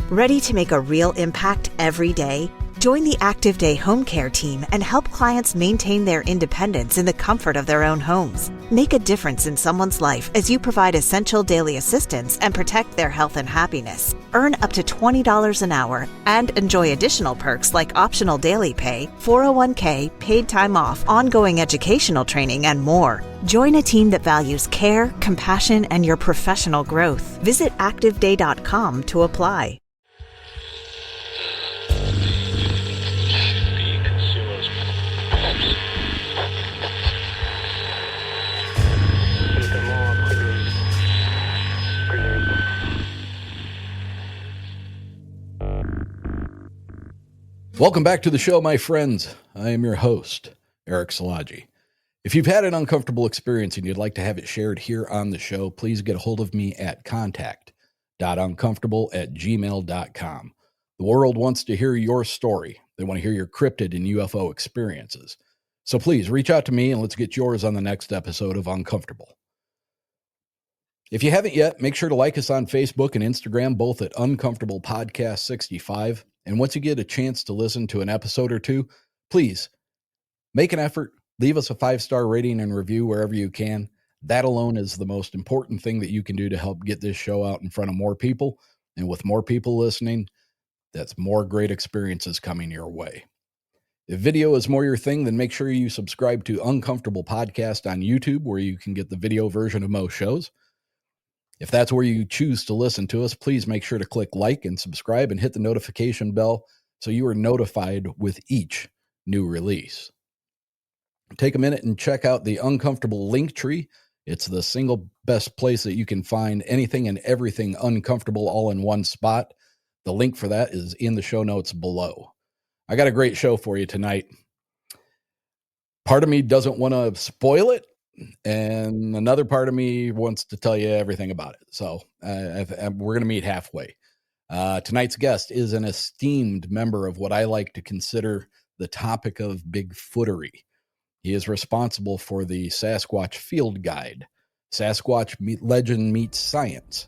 Ready to make a real impact every day? Join the Active Day Home Care team and help clients maintain their independence in the comfort of their own homes. Make a difference in someone's life as you provide essential daily assistance and protect their health and happiness. Earn up to $20 an hour and enjoy additional perks like optional daily pay, 401k, paid time off, ongoing educational training, and more. Join a team that values care, compassion, and your professional growth. Visit activeday.com to apply. Welcome back to the show, my friends. I am your host, Eric Szilagyi. If you've had an uncomfortable experience and you'd like to have it shared here on the show, please get a hold of me at contact.uncomfortable@gmail.com. The world wants to hear your story. They want to hear your cryptid and UFO experiences. So please reach out to me and let's get yours on the next episode of Uncomfortable. If you haven't yet, make sure to like us on Facebook and Instagram, both at Uncomfortable Podcast 65. And once you get a chance to listen to an episode or two, please make an effort, leave us a 5-star rating and review wherever you can. That alone is the most important thing that you can do to help get this show out in front of more people. And with more people listening, that's more great experiences coming your way. If video is more your thing, then make sure you subscribe to Uncomfortable Podcast on YouTube, where you can get the video version of most shows. If that's where you choose to listen to us, please make sure to click like and subscribe and hit the notification bell so you are notified with each new release. Take a minute and check out the Uncomfortable link tree. It's the single best place that you can find anything and everything uncomfortable all in one spot. The link for that is in the show notes below. I got a great show for you tonight. Part of me doesn't want to spoil it, and another part of me wants to tell you everything about it. So we're going to meet halfway. Tonight's guest is an esteemed member of what I like to consider the topic of Bigfootery. He is responsible for the Sasquatch Field Guide, Sasquatch Legend Meets Science,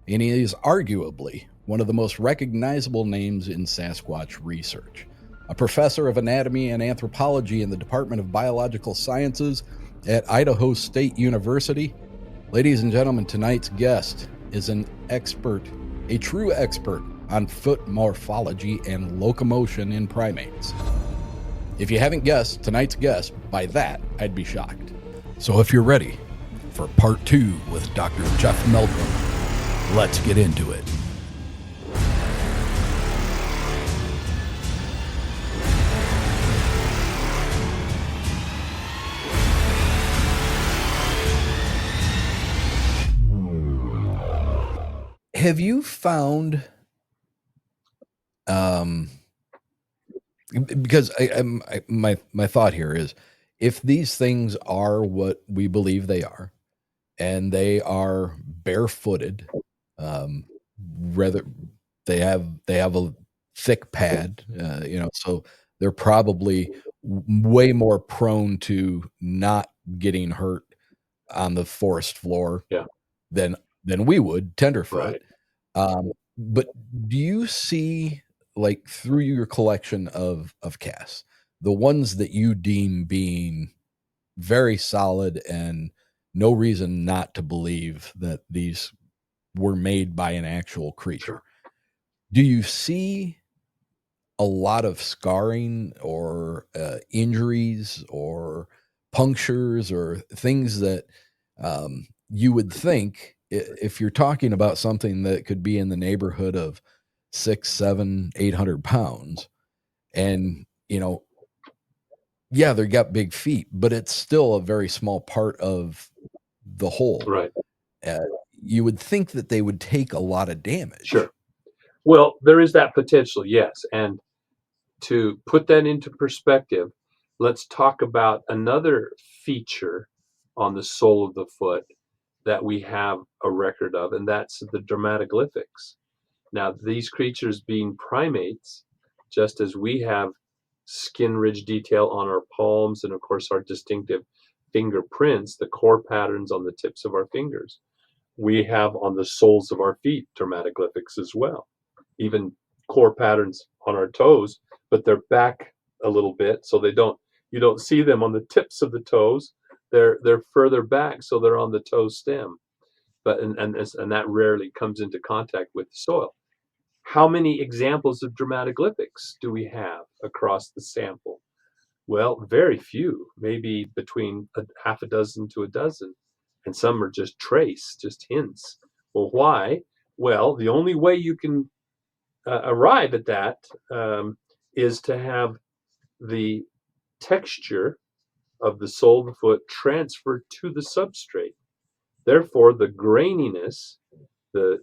and he is arguably one of the most recognizable names in Sasquatch research. A professor of anatomy and anthropology in the Department of Biological Sciences at Idaho State University. Ladies and gentlemen, tonight's guest is an expert, a true expert on foot morphology and locomotion in primates. If you haven't guessed tonight's guest, by that, I'd be shocked. So if you're ready for part 2 with Dr. Jeff Meldrum, let's get into it. Have you found, because my thought here is, if these things are what we believe they are, and they are barefooted, rather they have a thick pad, so they're probably way more prone to not getting hurt on the forest floor than we would tenderfoot. Right. But do you see, like, through your collection of casts, the ones that you deem being very solid and no reason not to believe that these were made by an actual creature? Sure. Do you see a lot of scarring or injuries or punctures or things that you would think, if you're talking about something that could be in the neighborhood of 600, 700, 800 pounds, and they got big feet, but it's still a very small part of the whole. Right. You would think that they would take a lot of damage. Sure. Well, there is that potential, yes. And to put that into perspective, let's talk about another feature on the sole of the foot that we have a record of, and that's the dermatoglyphics. Now, these creatures being primates, just as we have skin ridge detail on our palms and, of course, our distinctive fingerprints, the core patterns on the tips of our fingers, we have on the soles of our feet dermatoglyphics as well. even core patterns on our toes, but they're back a little bit, so you don't see them on the tips of the toes. They're further back, so they're on the toe stem. But and that rarely comes into contact with the soil. How many examples of dermatoglyphics do we have across the sample? Well, very few, maybe between half a dozen to a dozen, and some are just trace, just hints. Well, why? Well, the only way you can arrive at that is to have the texture of the sole of the foot transfer to the substrate. Therefore, the graininess, the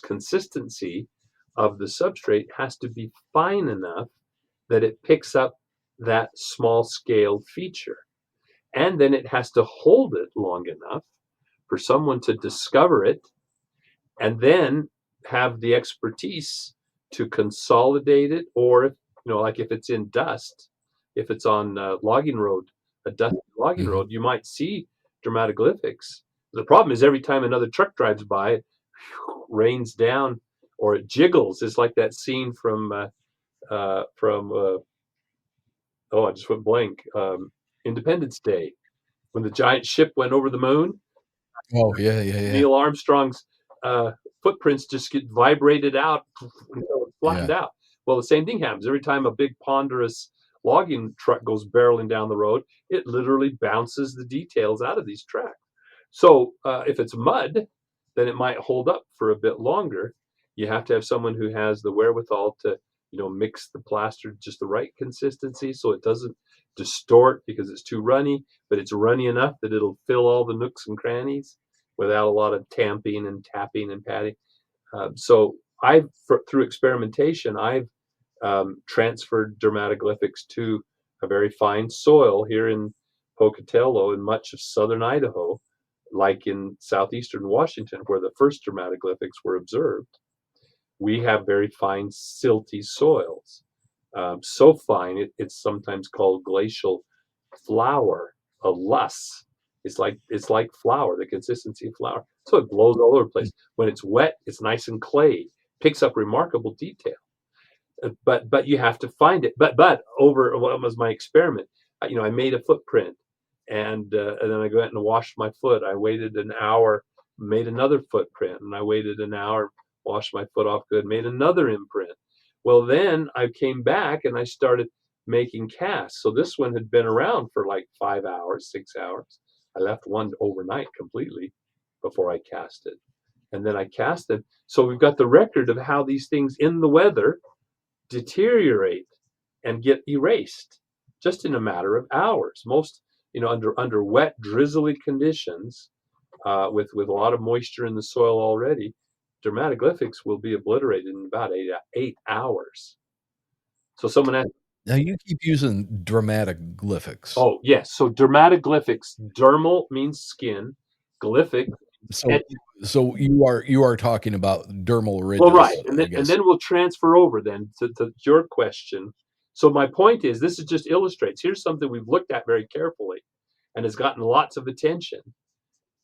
consistency of the substrate has to be fine enough that it picks up that small scale feature. And then it has to hold it long enough for someone to discover it and then have the expertise to consolidate it, or like if it's in dust, if it's on logging road, a dusty logging Mhm. road, you might see dermatoglyphics. The problem is every time another truck drives by, it rains down or it jiggles. It's like that scene from oh, I just went blank. Independence Day, when the giant ship went over the moon. Oh, yeah, yeah, yeah. Neil Armstrong's uh, footprints just get vibrated out until it's flattened Yeah. out. Well, the same thing happens every time a big ponderous logging truck goes barreling down the road. It literally bounces the details out of these tracks. So if it's mud, then it might hold up for a bit longer. You have to have someone who has the wherewithal to, mix the plaster just the right consistency so it doesn't distort because it's too runny, but it's runny enough that it'll fill all the nooks and crannies without a lot of tamping and tapping and patting. So through experimentation, I've transferred dermatoglyphics to a very fine soil here in Pocatello and much of southern Idaho, like in southeastern Washington, where the first dermatoglyphics were observed. We have very fine silty soils. So fine, it's sometimes called glacial flour, a loess. It's like flour, the consistency of flour. So it blows all over the place. When it's wet, it's nice and clay, picks up remarkable detail. But you have to find it. But over what was my experiment? I made a footprint, and then I go out and washed my foot. I waited an hour, made another footprint, and I waited an hour, washed my foot off good, made another imprint. Well, then I came back and I started making casts. So this one had been around for like 5 hours, 6 hours. I left one overnight completely before I cast it. And then I cast it. So we've got the record of how these things in the weather deteriorate and get erased just in a matter of hours. Most, under wet, drizzly conditions, with a lot of moisture in the soil already, dermatoglyphics will be obliterated in about 8 hours. So someone asked, Now you keep using dramatic glyphics. oh yes, so dermatoglyphics. Dermal means skin, glyphic. So so you are talking about dermal Well, ridges, right, and I then guess. we'll transfer over then to your question. So my point is, this is just illustrates. Here's something we've looked at very carefully, and has gotten lots of attention.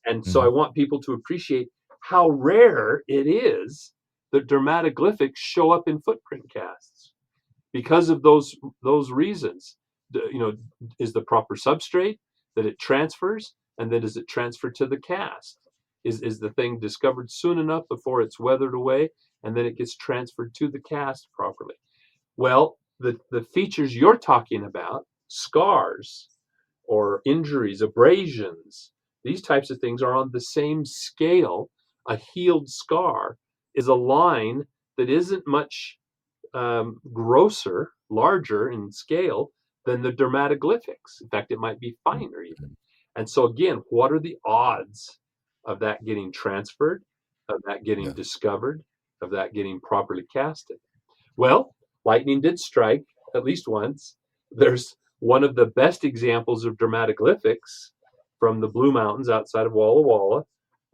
And so I Mhm. want people to appreciate how rare it is that dermatoglyphics show up in footprint casts because of those reasons. Is the proper substrate that it transfers, and then does it transfer to the cast? Is the thing discovered soon enough before it's weathered away, and then it gets transferred to the cast properly? Well, the features you're talking about, scars or injuries, abrasions, these types of things are on the same scale. A healed scar is a line that isn't much grosser, larger in scale than the dermatoglyphics. In fact, it might be finer even. And so, again, what are the odds of that getting transferred, of that getting Yeah. discovered, of that getting properly casted? Well, lightning did strike at least once. There's one of the best examples of dermatoglyphics from the Blue Mountains outside of Walla Walla,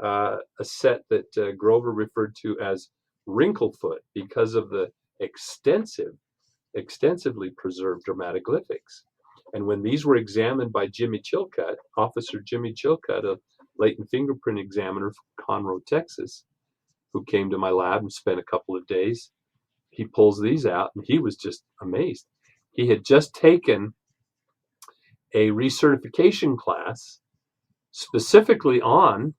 a set that Grover referred to as Wrinklefoot because of the extensively preserved dermatoglyphics. And when these were examined by Jimmy Chilcutt, Officer Jimmy Chilcutt, a latent fingerprint examiner from Conroe, Texas, who came to my lab and spent a couple of days. He pulls these out, and he was just amazed. He had just taken a recertification class specifically on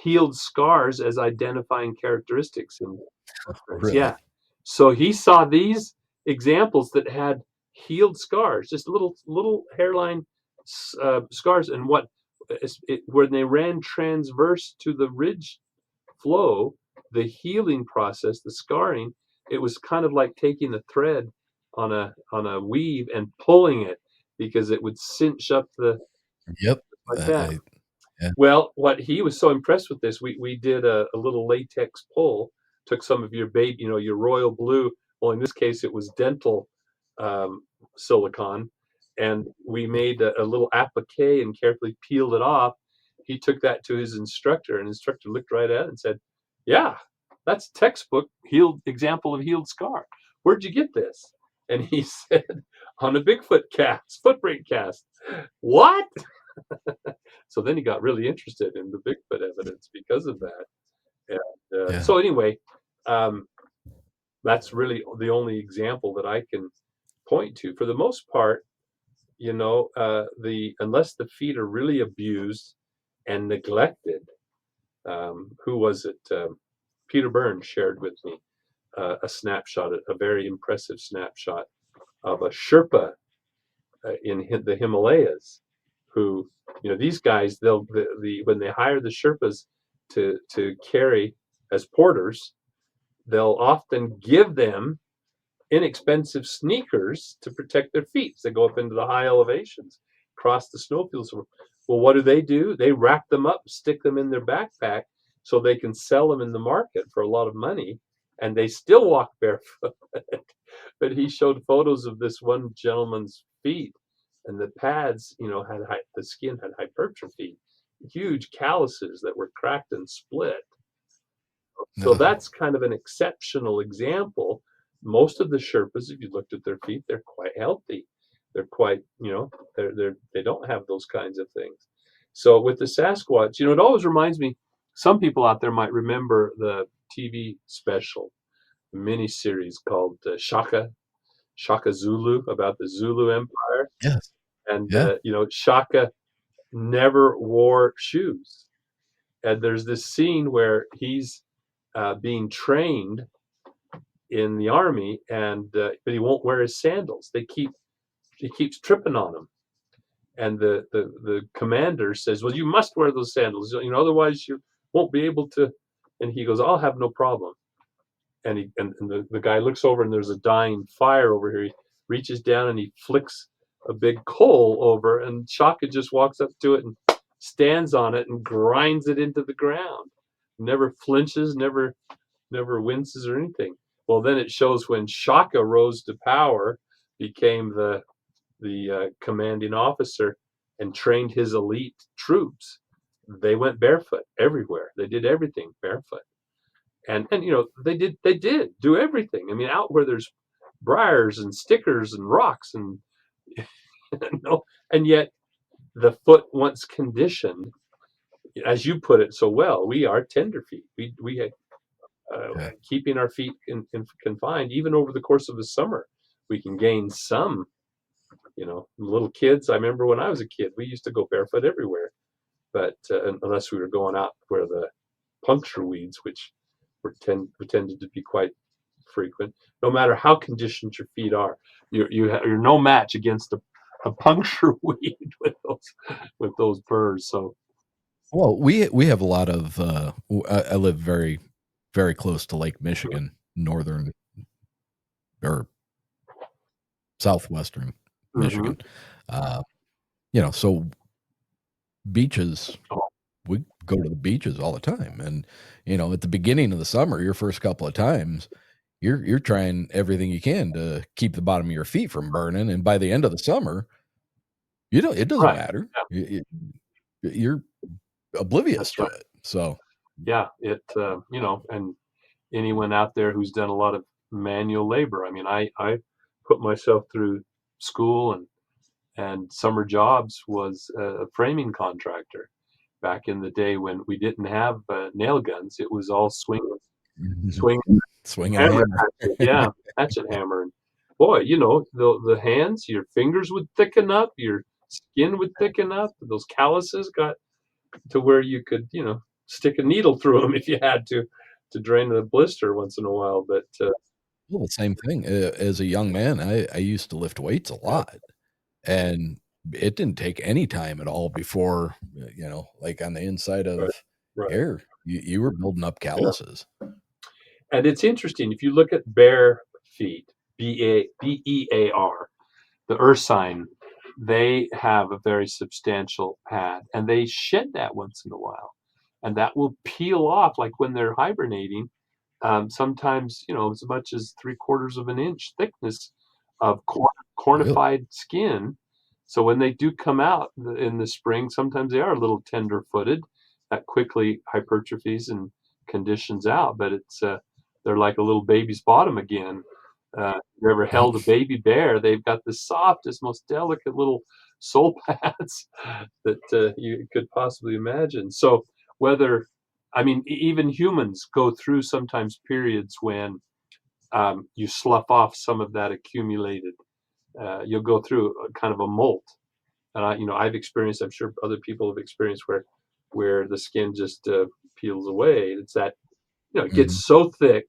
healed scars as identifying characteristics in footprints. Really? Yeah. So he saw these examples that had healed scars, just little hairline scars, and when they ran transverse to the ridge flow, the healing process, the scarring, it was kind of like taking a thread on a weave and pulling it because it would cinch up the Yep. like that. Yeah. Well, what he was so impressed with this, we did a little latex pull, took some of your baby, your royal blue. Well, in this case, it was dental silicone, and we made a little applique and carefully peeled it off. He took that to his instructor, and the instructor looked right at it and said, "Yeah, that's textbook healed example of healed scar. Where'd you get this?" And he said, "On a Bigfoot cast, footprint cast." What? So then he got really interested in the Bigfoot evidence because of that. And Yeah. so anyway, um, that's really the only example that I can point to. For the most part, the unless the feet are really abused and neglected, who was it? Peter Burns shared with me a snapshot, a very impressive snapshot of a Sherpa in the Himalayas, who these guys when they hire the Sherpas to carry as porters, they'll often give them inexpensive sneakers to protect their feet as they go up into the high elevations, cross the snowfields. Well, what do? They wrap them up, stick them in their backpack so they can sell them in the market for a lot of money, and they still walk barefoot. But he showed photos of this one gentleman's feet, and the pads, the skin had hypertrophy, huge calluses that were cracked and split. So No. that's kind of an exceptional example. Most of the Sherpas, if you looked at their feet, they're quite healthy. They're quite, they don't have those kinds of things. So with the Sasquatch, it always reminds me. Some people out there might remember the TV special miniseries called Shaka Zulu, about the Zulu Empire, Yes. and Yeah. Shaka never wore shoes. And there's this scene where he's being trained in the army, and but he won't wear his sandals. He keeps tripping on them, and the commander says, "Well, you must wear those sandals, otherwise you won't be able to." And he goes, "I'll have no problem." And the guy looks over, and there's a dying fire over here. He reaches down and he flicks a big coal over, and Shaka just walks up to it and stands on it and grinds it into the ground. Never flinches, never winces or anything. Well, then it shows when Shaka rose to power, became the commanding officer, and trained his elite troops. They went barefoot everywhere. They did everything barefoot, and they did do everything. I mean, out where there's briars and stickers and rocks and and yet the foot, once conditioned, as you put it so well, we are tenderfeet. We Yeah. keeping our feet confined, even over the course of the summer, we can gain some. Little kids. I remember when I was a kid, we used to go barefoot everywhere, but unless we were going out where the puncture weeds, which tended to be quite frequent. No matter how conditioned your feet are, you're no match against a puncture weed with those burrs. So Well, we have a lot of I live very, very close to Lake Michigan, northern or southwestern mhm. Michigan. Uh, so beaches, we go to the beaches all the time. And, at the beginning of the summer, your first couple of times, you're trying everything you can to keep the bottom of your feet from burning. And by the end of the summer, it doesn't Right. matter. Yeah, You're oblivious that's to right. it. So Yeah, and anyone out there who's done a lot of manual labor. I mean, I put myself through school and summer jobs, was a framing contractor back in the day when we didn't have nail guns. It was all swing. swing Swinging a hammer hammer. hatchet, yeah, hatchet hammer. And boy, the hands, your fingers would thicken up, your skin would thicken up. Those calluses got to where you could, stick a needle through them if you had to drain the blister once in a while. But Well, the same thing. As a young man, I used to lift weights a lot, and it didn't take any time at all before, like on the inside right, of right, here, you were building up yeah. calluses. And it's interesting if you look at bare feet, Bear, the ursine, they have a very substantial pad, and they shed that once in a while, and that will peel off like when they're hibernating. Sometimes as much as 3/4 of an inch thickness of Really? cornified skin. So when they do come out in the spring, sometimes they are a little tender-footed. That quickly hypertrophies and conditions out, but they're like a little baby's bottom again. You ever held a baby bear? They've got the softest, most delicate little sole pads that you could possibly imagine. So whether I mean, even humans go through sometimes periods when you slough off some of that accumulated. You'll go through a kind of a molt, and I've experienced. I'm sure other people have experienced where the skin just peels away. It's that it Mhm. gets so thick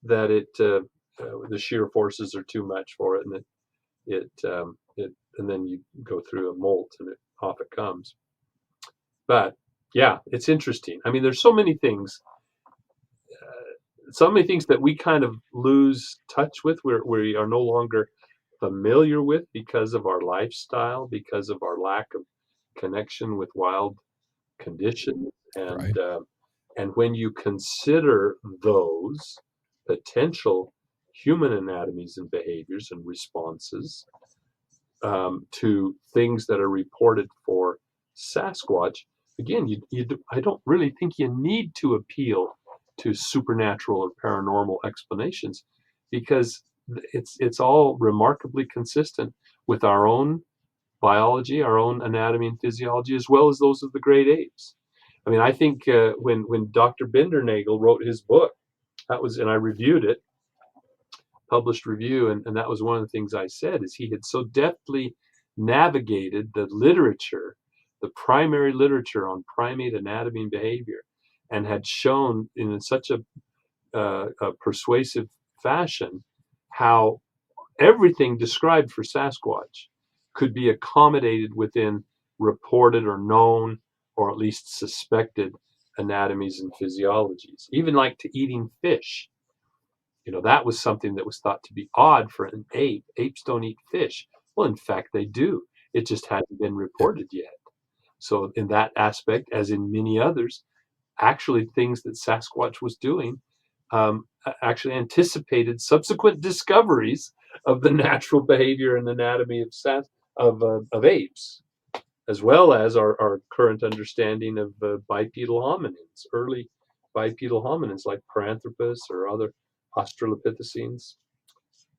that the shear forces are too much for it, and and then you go through a molt, and off it comes. But yeah, it's interesting. I mean, there's so many things that we kind of lose touch with, where we are no longer familiar with because of our lifestyle, because of our lack of connection with wild conditions. Right. And when you consider those potential human anatomies and behaviors and responses to things that are reported for Sasquatch, again, I don't really think you need to appeal to supernatural or paranormal explanations, because it's all remarkably consistent with our own biology, our own anatomy and physiology, as well as those of the great apes. I mean, I think when Dr. Bindernagel wrote his book, and I reviewed it, published review, and that was one of the things I said, is he had so deftly navigated the literature, the primary literature on primate anatomy and behavior, and had shown in such a persuasive fashion how everything described for Sasquatch could be accommodated within reported or known, or at least suspected, anatomies and physiologies, even like to eating fish. That was something that was thought to be odd for an ape. Apes don't eat fish. Well, in fact, they do. It just hadn't been reported yet. So, in that aspect, as in many others, actually things that Sasquatch was doing actually anticipated subsequent discoveries of the natural behavior and anatomy of apes, as well as our current understanding of bipedal hominins, early bipedal hominins like Paranthropus or other Australopithecines.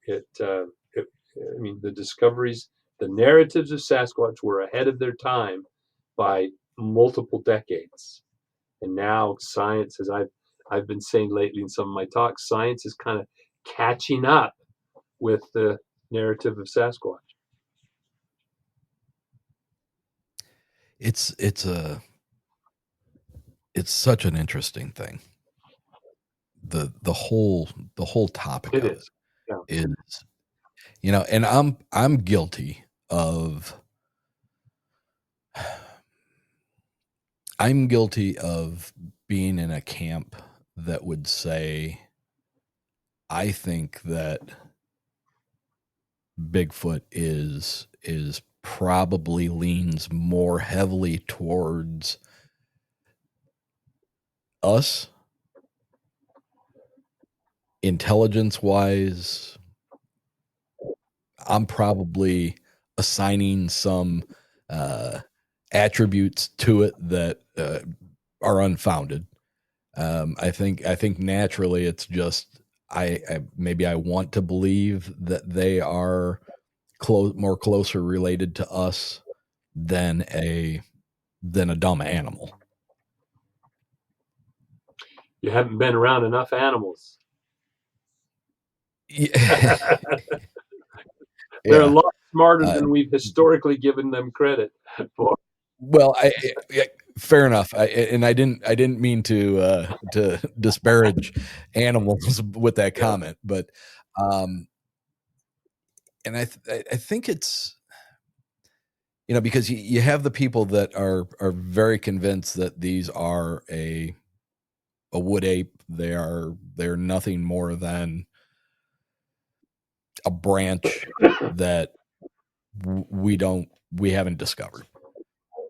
It, uh, it, I mean, the discoveries, the narratives of Sasquatch were ahead of their time by multiple decades. And now science, as I've been saying lately in some of my talks, science is kind of catching up with the narrative of Sasquatch. It's such an interesting thing. The whole topic It of is. it Yeah. is, and I'm guilty of being in a camp that would say, I think that Bigfoot is probably leans more heavily towards us, intelligence wise. I'm probably assigning some attributes to it that are unfounded. I think naturally it's just maybe I want to believe that they are more closer related to us than a dumb animal. You haven't been around enough animals. Yeah. They're a Yeah. lot smarter Uh, than we've historically given them credit for. well, fair enough. And I didn't mean to disparage animals with that Yeah, comment, but um, and I think it's, because you have the people that are very convinced that these are a wood ape. They're nothing more than a branch that we haven't discovered.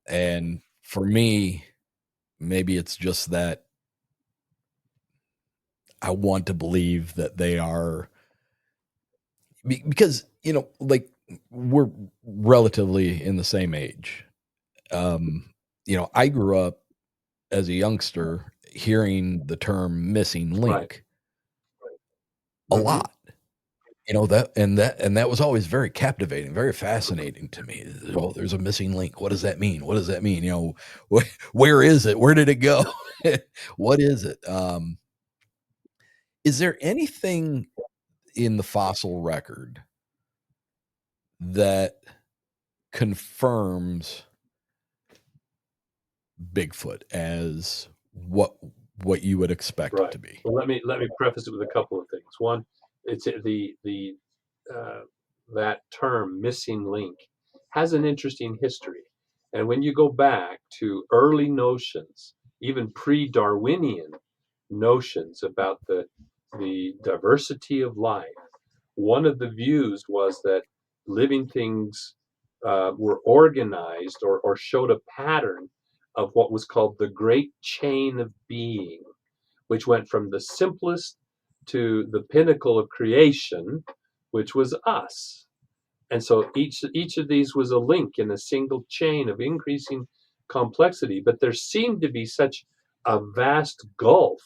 And for me, maybe it's just that I want to believe that they are, because like, we're relatively in the same age. um I grew up as a youngster hearing the term missing right. link a Hmm. lot. That was always very captivating, very fascinating to me. Oh, there's a missing link. What does that mean? What does that mean? Where is it? Where did it go? What is it? Is there anything in the fossil record that confirms Bigfoot as what you would expect it Right. to be? Well, let me preface it with a couple of things. One, it's the uh, that term "missing link" has an interesting history, and when you go back to early notions, even pre-Darwinian notions about the diversity of life, one of the views was that living things were organized or showed a pattern of what was called the great chain of being, which went from the simplest to the pinnacle of creation, which was us. And so each of these was a link in a single chain of increasing complexity. But there seemed to be such a vast gulf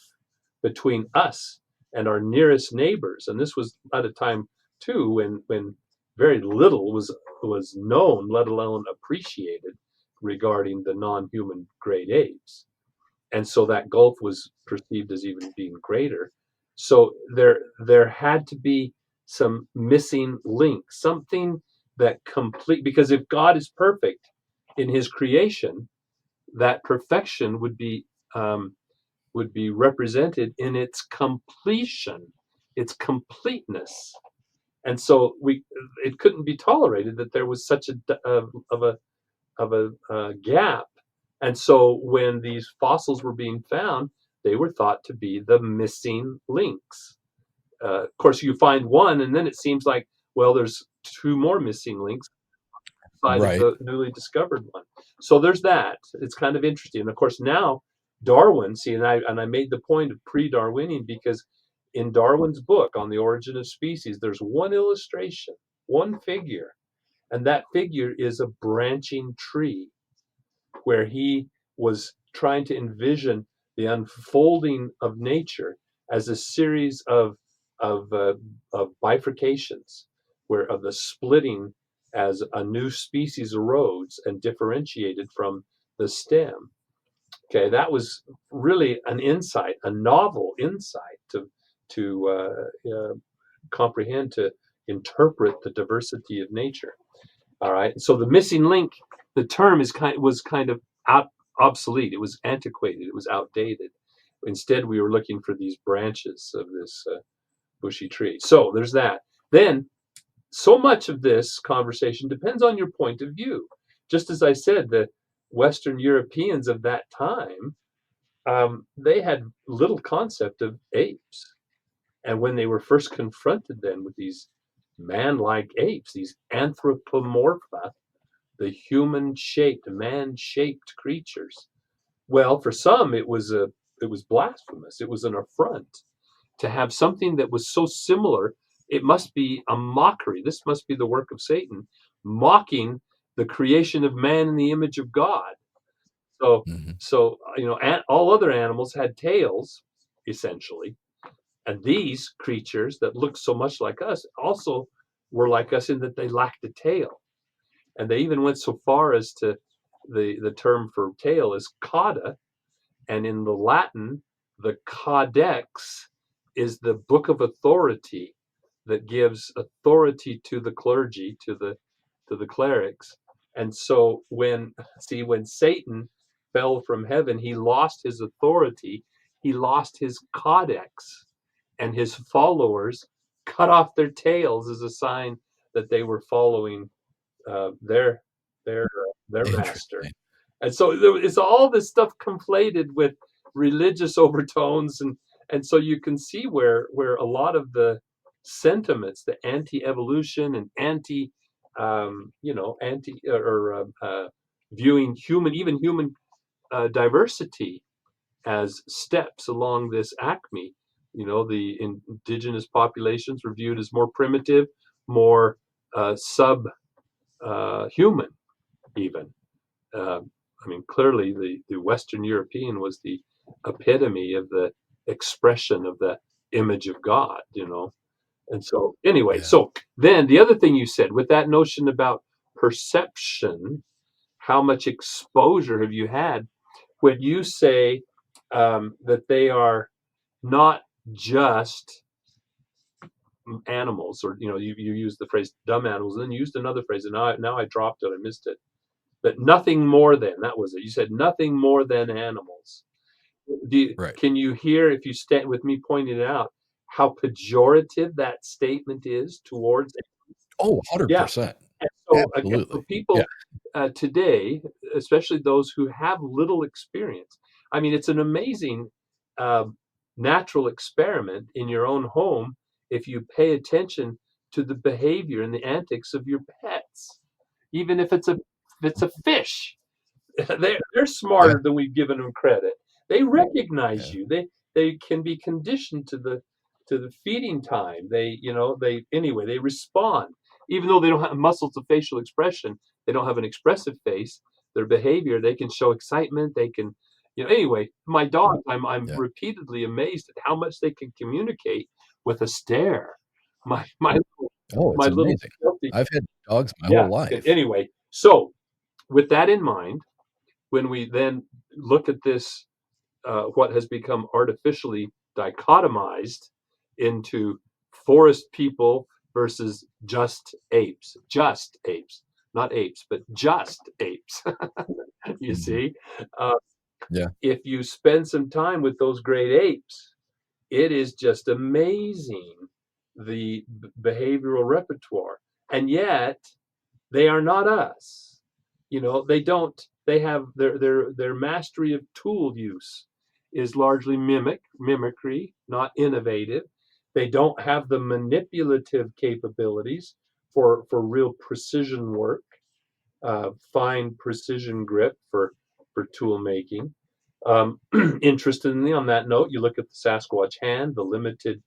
between us and our nearest neighbors. And this was at a time too when very little was known, let alone appreciated, regarding the non-human great apes, and so that gulf was perceived as even being greater. So there had to be some missing link, something that complete, because if God is perfect in his creation, that perfection would be represented in its completion, its completeness. And so we it couldn't be tolerated that there was such a gap. And so when these fossils were being found, they were thought to be the missing links. Of course, you find one, and then it seems like, well, there's two more missing links side of Right. the newly discovered one. So there's that. It's kind of interesting. And of course, now Darwin, see, and I made the point of pre-Darwinian because in Darwin's book on the origin of species, there's one illustration, one figure, and that figure is a branching tree where he was trying to envision the unfolding of nature as a series of bifurcations, where of the splitting as a new species arose and differentiated from the stem. Okay, that was really an insight, a novel insight to comprehend, to interpret the diversity of nature. All right. So the missing link, the term was kind of obsolete. It was antiquated. It was outdated. Instead, we were looking for these branches of this bushy tree. So there's that. Then, so much of this conversation depends on your point of view. Just as I said, the Western Europeans of that time, they had little concept of apes. And when they were first confronted then with these man-like apes, these anthropomorpha, the human shaped, man shaped creatures. Well, for some it was blasphemous. It was an affront to have something that was so similar. It must be a mockery. This must be the work of Satan, mocking the creation of man in the image of God. So Hmm. all other animals had tails, essentially, and these creatures that looked so much like us also were like us in that they lacked a tail. And they even went so far as to the term for tail is cauda, and in the Latin The codex is the book of authority that gives authority to the clergy, to the clerics. And so when Satan fell from heaven, he lost his authority, he lost his codex, and his followers cut off their tails as a sign that they were following their their master. Interesting. And so it's all this stuff conflated with religious overtones, and so you can see where a lot of the sentiments, the anti-evolution and anti viewing human diversity as steps along this acme. The indigenous populations were viewed as more primitive, more sub human, even. Uh, clearly the Western European was the epitome of the expression of the image of God. And so, anyway, Yeah. so then the other thing you said with that notion about perception, how much exposure have you had when you say that they are not just animals, or you use the phrase dumb animals, and then you used another phrase, and now I dropped it, I missed it. But nothing more than, that was it. You said nothing more than animals. Right. Can you hear, if you stand with me pointing it out, how pejorative that statement is towards? Oh, Yeah. 100%. And so again, for Absolutely. Yeah. people today, especially those who have little experience, it's an amazing um, natural experiment in your own home if you pay attention to the behavior and the antics of your pets, even if it's a fish. They're Yeah. smarter than we've given them credit. They recognize Yeah. you. They can be conditioned to the feeding time. They respond. Even though they don't have muscles of facial expression, they don't have an expressive face. Their behavior, they can show excitement. They can, anyway, my dog, I'm Yeah. repeatedly amazed at how much they can communicate with a stare. My Oh, my it's little amazing. filthy, I've had dogs my yeah. whole life. Anyway, so with that in mind, when we then look at this, what has become artificially dichotomized into forest people versus just apes, not apes, but just apes. You Mhm. see, uh, Yeah. if you spend some time with those great apes, it is just amazing the behavioral repertoire, and yet they are not us. They don't. They have their mastery of tool use is largely mimicry, not innovative. They don't have the manipulative capabilities for real precision work, fine precision grip for tool making. Interestingly, on that note, you look at the Sasquatch hand, the limited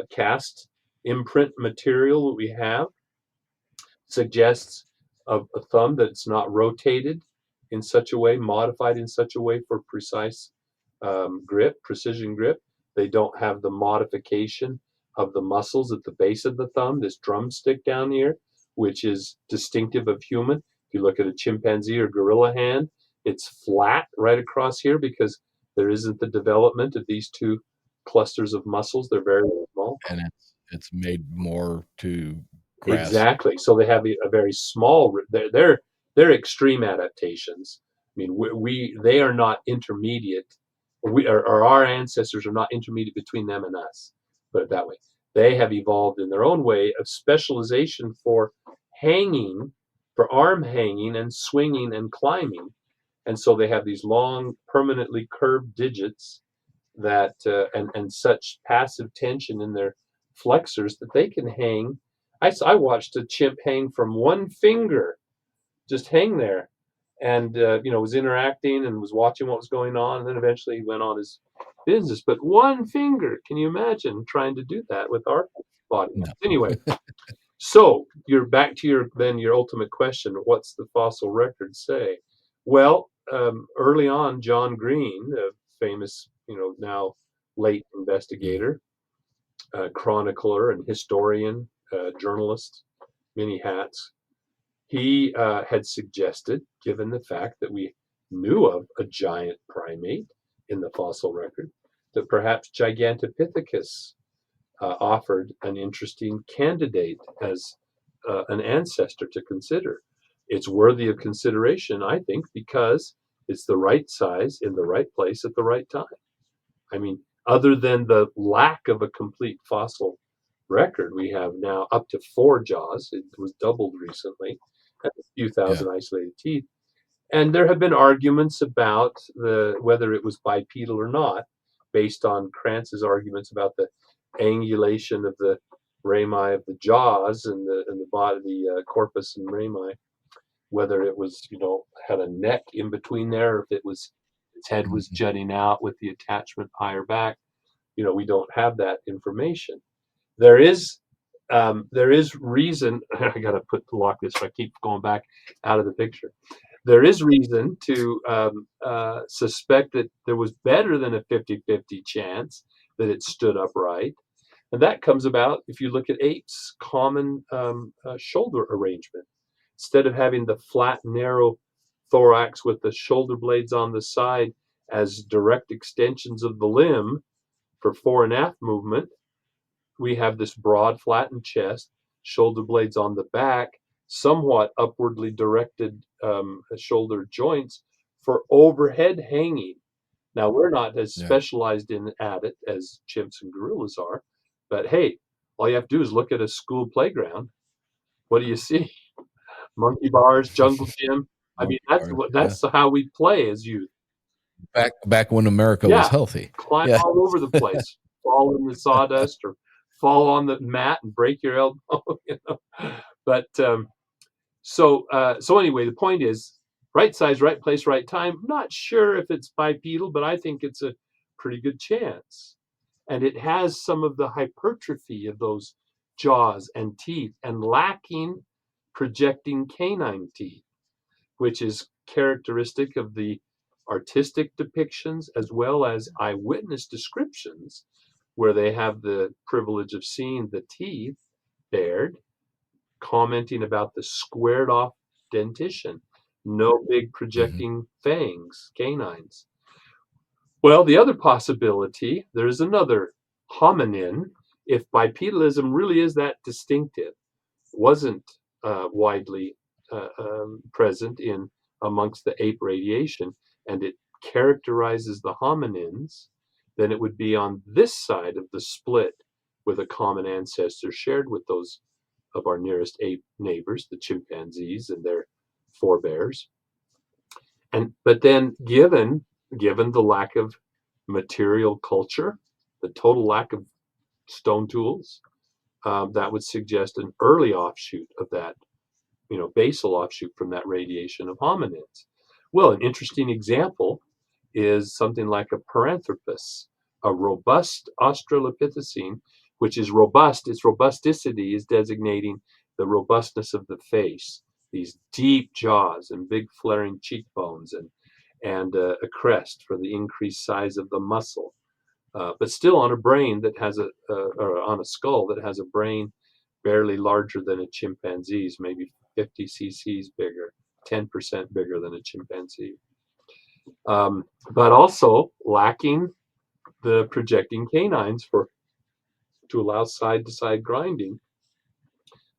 cast imprint material that we have suggests a thumb that's not rotated in such a way, modified in such a way for precise precision grip. They don't have the modification of the muscles at the base of the thumb, this drumstick down here, which is distinctive of human. If you look at a chimpanzee or gorilla hand, it's flat right across here because there isn't the development of these two clusters of muscles. They're very small. And it's made more to grasp. Exactly. So they have a very small. They're extreme adaptations. They are not intermediate. Or our ancestors are not intermediate between them and us. Put it that way. They have evolved in their own way of specialization for hanging, for arm hanging and swinging and climbing, and so they have these long, permanently curved digits that and such passive tension in their flexors that they can hang. I watched a chimp hang from one finger, just hang there, and was interacting and was watching what was going on, and then eventually he went on his business. But one finger, can you imagine trying to do that with our body? No. Anyway, so you're back to your ultimate question: what's the fossil record say? Well, early on, John Green, a famous, now late Mm. investigator, chronicler, and historian, journalist, many hats, he had suggested, given the fact that we knew of a giant primate in the fossil record, that perhaps Gigantopithecus offered an interesting candidate as an ancestor to consider. It's worthy of consideration, I think, because it's the right size in the right place at the right time. I mean, other than the lack of a complete fossil record, we have now up to 4 jaws. It was doubled recently, and a few Yeah. thousand isolated teeth. And there have been arguments about whether it was bipedal or not, based on Kranz's arguments about the angulation of the rami of the jaws and the body, the corpus and rami, whether it was, had a neck in between there, or if its head was Mhm. jutting out with the attachment higher back. We don't have that information. There is reason. I got to lock this. If I keep going back out of the picture, there is reason to suspect that there was better than a 50-50 chance that it stood upright. And that comes about if you look at apes' common shoulder arrangement. Instead of having the flat, narrow thorax with the shoulder blades on the side as direct extensions of the limb for fore and aft movement, we have this broad, flattened chest, shoulder blades on the back, somewhat upwardly directed shoulder joints for overhead hanging. Now, we're not as Yeah. specialized at it as chimps and gorillas are, but hey, all you have to do is look at a school playground. What do you see? Monkey bars, jungle gym. I mean, Monkey bars, yeah. that's how we play as youth. Back when America was Yeah, healthy. climb Yeah. all over the place, fall in the sawdust or fall on the mat and break your elbow. But so anyway, the point is right size, right place, right time. I'm not sure if it's bipedal, but I think it's a pretty good chance. And it has some of the hypertrophy of those jaws and teeth and lacking projecting canine teeth, which is characteristic of the artistic depictions as well as eyewitness descriptions, where they have the privilege of seeing the teeth bared, commenting about the squared off dentition, no big Mhm. projecting fangs, canines. Well, the other possibility, there's another hominin. If bipedalism really is that distinctive, wasn't widely present in amongst the ape radiation, and it characterizes the hominins, then it would be on this side of the split with a common ancestor shared with those of our nearest ape neighbors, the chimpanzees and their forebears. But then given the lack of material culture, the total lack of stone tools, that would suggest an early offshoot of that, basal offshoot from that radiation of hominids. Well, an interesting example is something like a Paranthropus, a robust Australopithecine, which is robust. Its robusticity is designating the robustness of the face, these deep jaws and big flaring cheekbones and a crest for the increased size of the muscle, but still on a brain that has or on a skull that has a brain barely larger than a chimpanzee's, maybe 50 cc's bigger, 10% bigger than a chimpanzee. But also lacking the projecting canines to allow side-to-side grinding,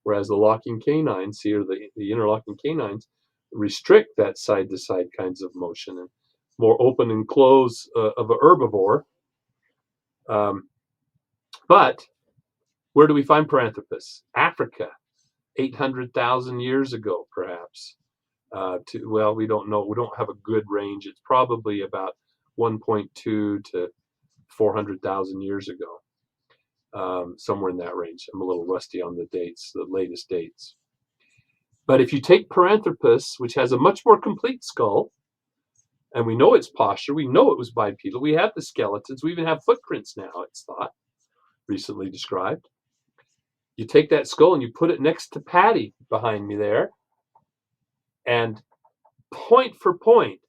whereas the locking canines here, the interlocking canines, restrict that side-to-side kinds of motion and more open and close of a herbivore. But where do we find Paranthropus? Africa, 800,000 years ago, perhaps. We don't know. We don't have a good range. It's probably about 1.2 to 400,000 years ago, somewhere in that range. I'm a little rusty on the dates, the latest dates. But if you take Paranthropus, which has a much more complete skull, and we know its posture, we know it was bipedal, we have the skeletons, we even have footprints now, it's thought, recently described. You take that skull and you put it next to Patty behind me there, and point for point,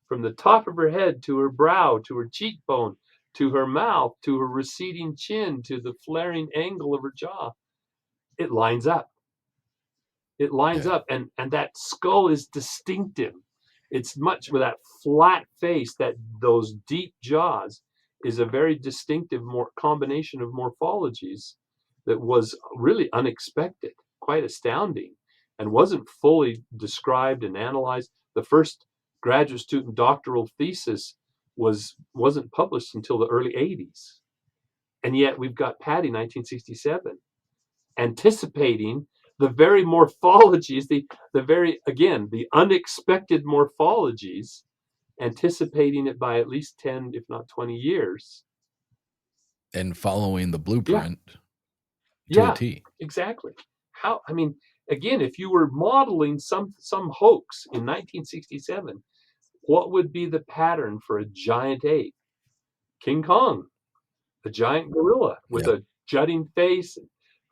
from the top of her head to her brow, to her cheekbone, to her mouth, to her receding chin, to the flaring angle of her jaw, it lines up. It lines Yeah. up, and that skull is distinctive. It's much with that flat face, those deep jaws. is a very distinctive combination of morphologies that was really unexpected, quite astounding, and wasn't fully described and analyzed. The first graduate student doctoral thesis wasn't published until the early 80s. And yet we've got Patty 1967 anticipating the very morphologies, the very, again, the unexpected morphologies, anticipating it by at least 10, if not 20 years. And following the blueprint to a T. Exactly. I mean, again, if you were modeling some hoax in 1967, what would be the pattern for a giant ape? King Kong, a giant gorilla with a jutting face, and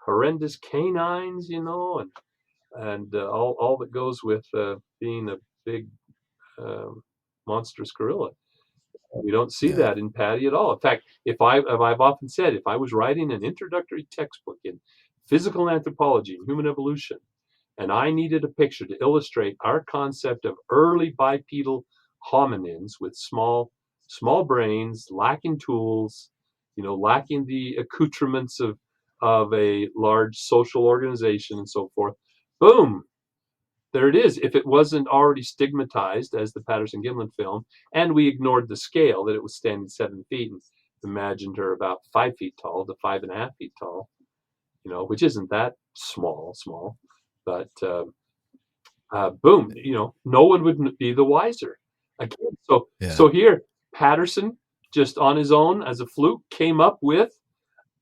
horrendous canines, and all that goes with being a big monstrous gorilla. We don't see that in Patty at all. In fact, I've often said, if I was writing an introductory textbook in physical anthropology and human evolution, and I needed a picture to illustrate our concept of early bipedal hominins with small brains, lacking tools, lacking the accoutrements of a large social organization and so forth, boom, there it is. If it wasn't already stigmatized as the Patterson-Gimlin film, and we ignored the scale that it was standing 7 feet and imagined her about 5 feet tall to 5.5 feet tall, which isn't that small, but boom, no one would be the wiser. Again, so here, Patterson, just on his own as a fluke, came up with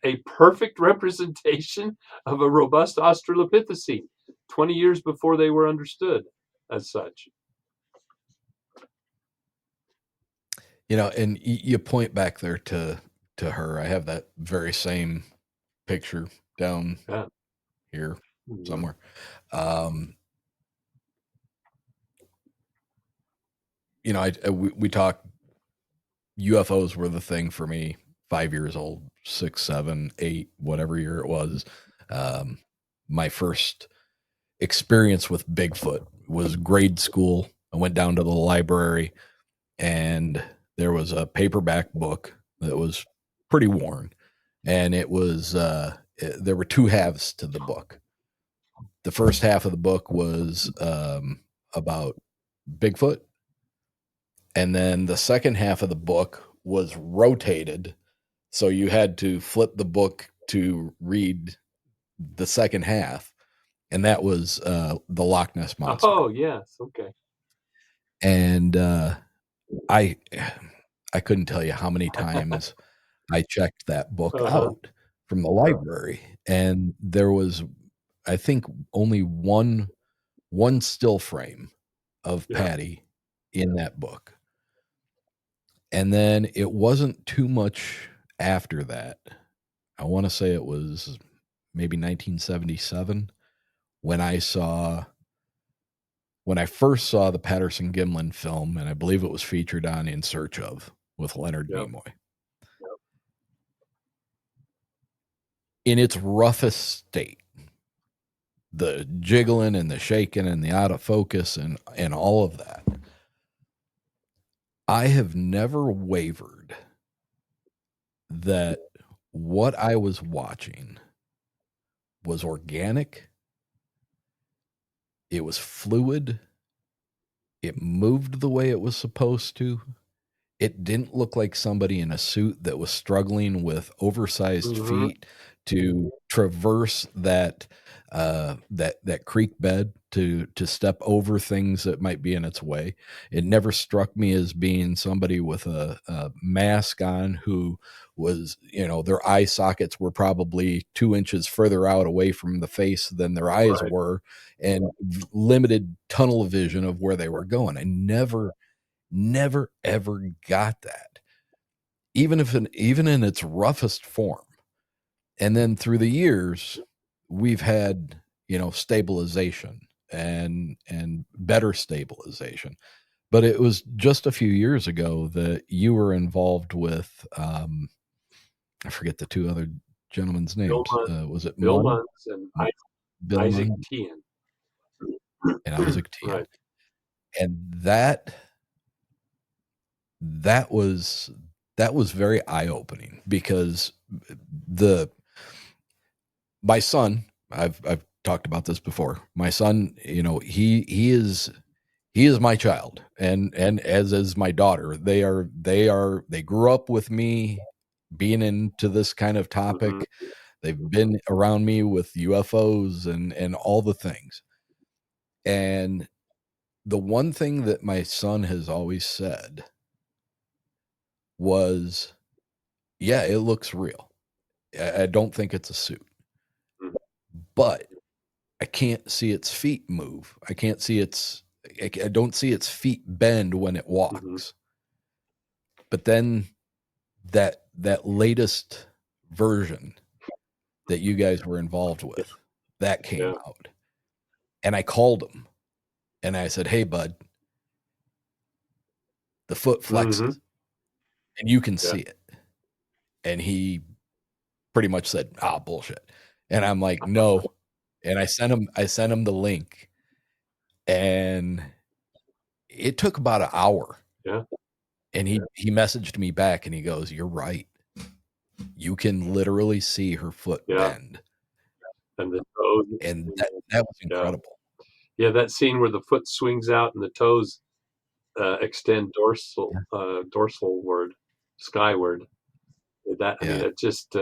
a perfect representation of a robust Australopithecine 20 years before they were understood as such. And you point back there to her. I have that very same picture down here somewhere. We talked, UFOs were the thing for me, 5 years old, 6, 7, 8, whatever year it was. My first experience with Bigfoot was grade school. I went down to the library, and there was a paperback book that was pretty worn, and it was there were two halves to the book. The first half of the book was about Bigfoot, and then the second half of the book was rotated, so you had to flip the book to read the second half, and that was the Loch Ness Monster. Oh, yes, okay. And I couldn't tell you how many times I checked that book out from the library, and there was, I think, only one still frame of Patty in that book. And then it wasn't too much after that. I want to say it was maybe 1977 when I first saw the Patterson-Gimlin film, and I believe it was featured on In Search Of with Leonard Nimoy. In its roughest state, the jiggling and the shaking and the out of focus and all of that, I have never wavered that what I was watching was organic, it was fluid, it moved the way it was supposed to. It didn't look like somebody in a suit that was struggling with oversized feet to traverse that creek bed to step over things that might be in its way. It never struck me as being somebody with a mask on who was, their eye sockets were probably 2 inches further out away from the face than their eyes were, and limited tunnel vision of where they were going. I never ever got that, even in its roughest form. And then through the years, we've had, stabilization and better stabilization. But it was just a few years ago that you were involved with, I forget the two other gentlemen's names. Was it Bill Muntz and Isaac Tian? And Isaac Tian. And that was that was very eye-opening because my son, I've talked about this before. My son, he is my child, and as is my daughter. They grew up with me being into this kind of Mhm. topic. They've been around me with UFOs and all the things. And the one thing that my son has always said was, yeah, it looks real. I don't think it's a suit, Mhm. but I can't see its feet move. I don't see its feet bend when it Mhm. walks. But then that latest version that you guys were involved Yeah. with, that came Yeah. out. And I called him and I said, "Hey bud, the foot Mhm. flexes and you can Yeah. see it." And he pretty much said, "Ah, bullshit." And I'm like, "No." And I sent him the link, and it took about an hour. Yeah. And he messaged me back and he goes, "You're right. You can literally see her foot Yeah. bend." And the toes. And that was Yeah. incredible. Yeah, that scene where the foot swings out and the toes, extend Yeah. dorsalward, skyward. That I mean, Yeah. it just,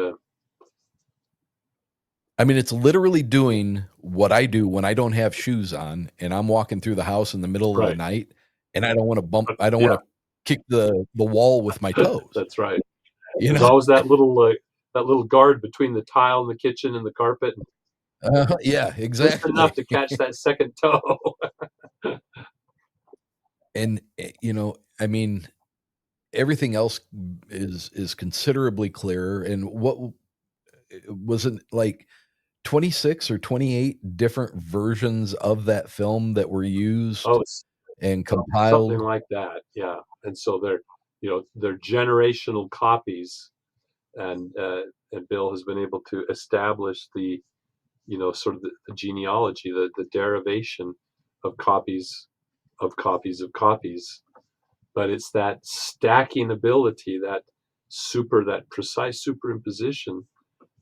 I mean, it's literally doing what I do when I don't have shoes on and I'm walking through the house in the middle of the right. night and I don't Yeah, wanna kick the wall with my toes, that's right. you There's know? always that little guard between the tile in the kitchen and the carpet, Yeah, just enough exactly. to catch that second toe. And, I mean, everything else is considerably clearer. And was it like 26 or 28 different versions of that film that were Oh, used it's and something compiled? like that, yeah, and so they're generational copies, and Bill has been able to establish sort of the genealogy, the derivation of copies of copies of copies. But it's that stacking ability, that precise superimposition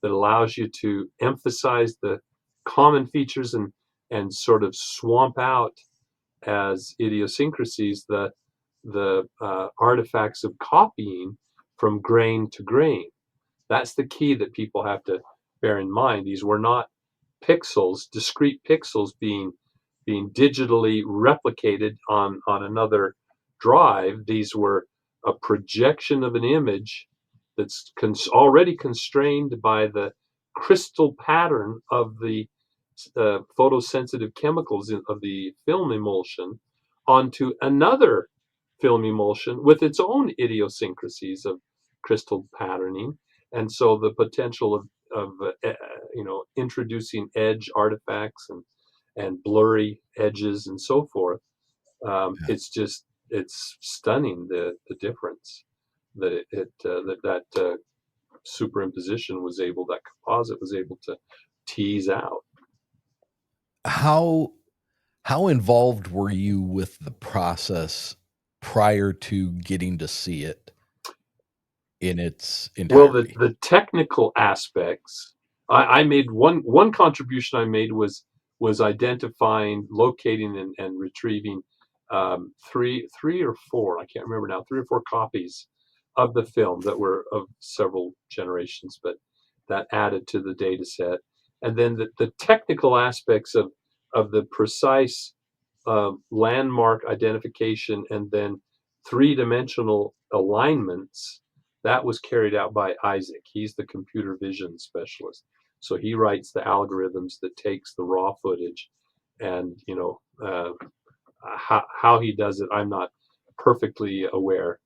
that allows you to emphasize the common features and sort of swamp out as idiosyncrasies the artifacts of copying from grain to grain. That's the key that people have to bear in mind. These were not pixels, discrete pixels being digitally replicated on another drive. These were a projection of an image that's already constrained by the crystal pattern of the photosensitive chemicals of the film emulsion onto another film emulsion with its own idiosyncrasies of crystal patterning. And so the potential of introducing edge artifacts and blurry edges and so forth. Yeah. It's stunning the difference that that superimposition was able, that composite was able to tease out. How how involved were you with the process prior to getting to see it in its Well, the entirety? the technical aspects, I made one contribution I made was identifying, locating, and retrieving, three or four, I can't remember now, 3 or 4 copies of the film that were of several generations, but that added to the data set. And then the technical aspects of the precise, landmark identification and then three-dimensional alignments, that was carried out by Isaac. He's the computer vision specialist. So he writes the algorithms that takes the raw footage, and how he does it, I'm not perfectly aware.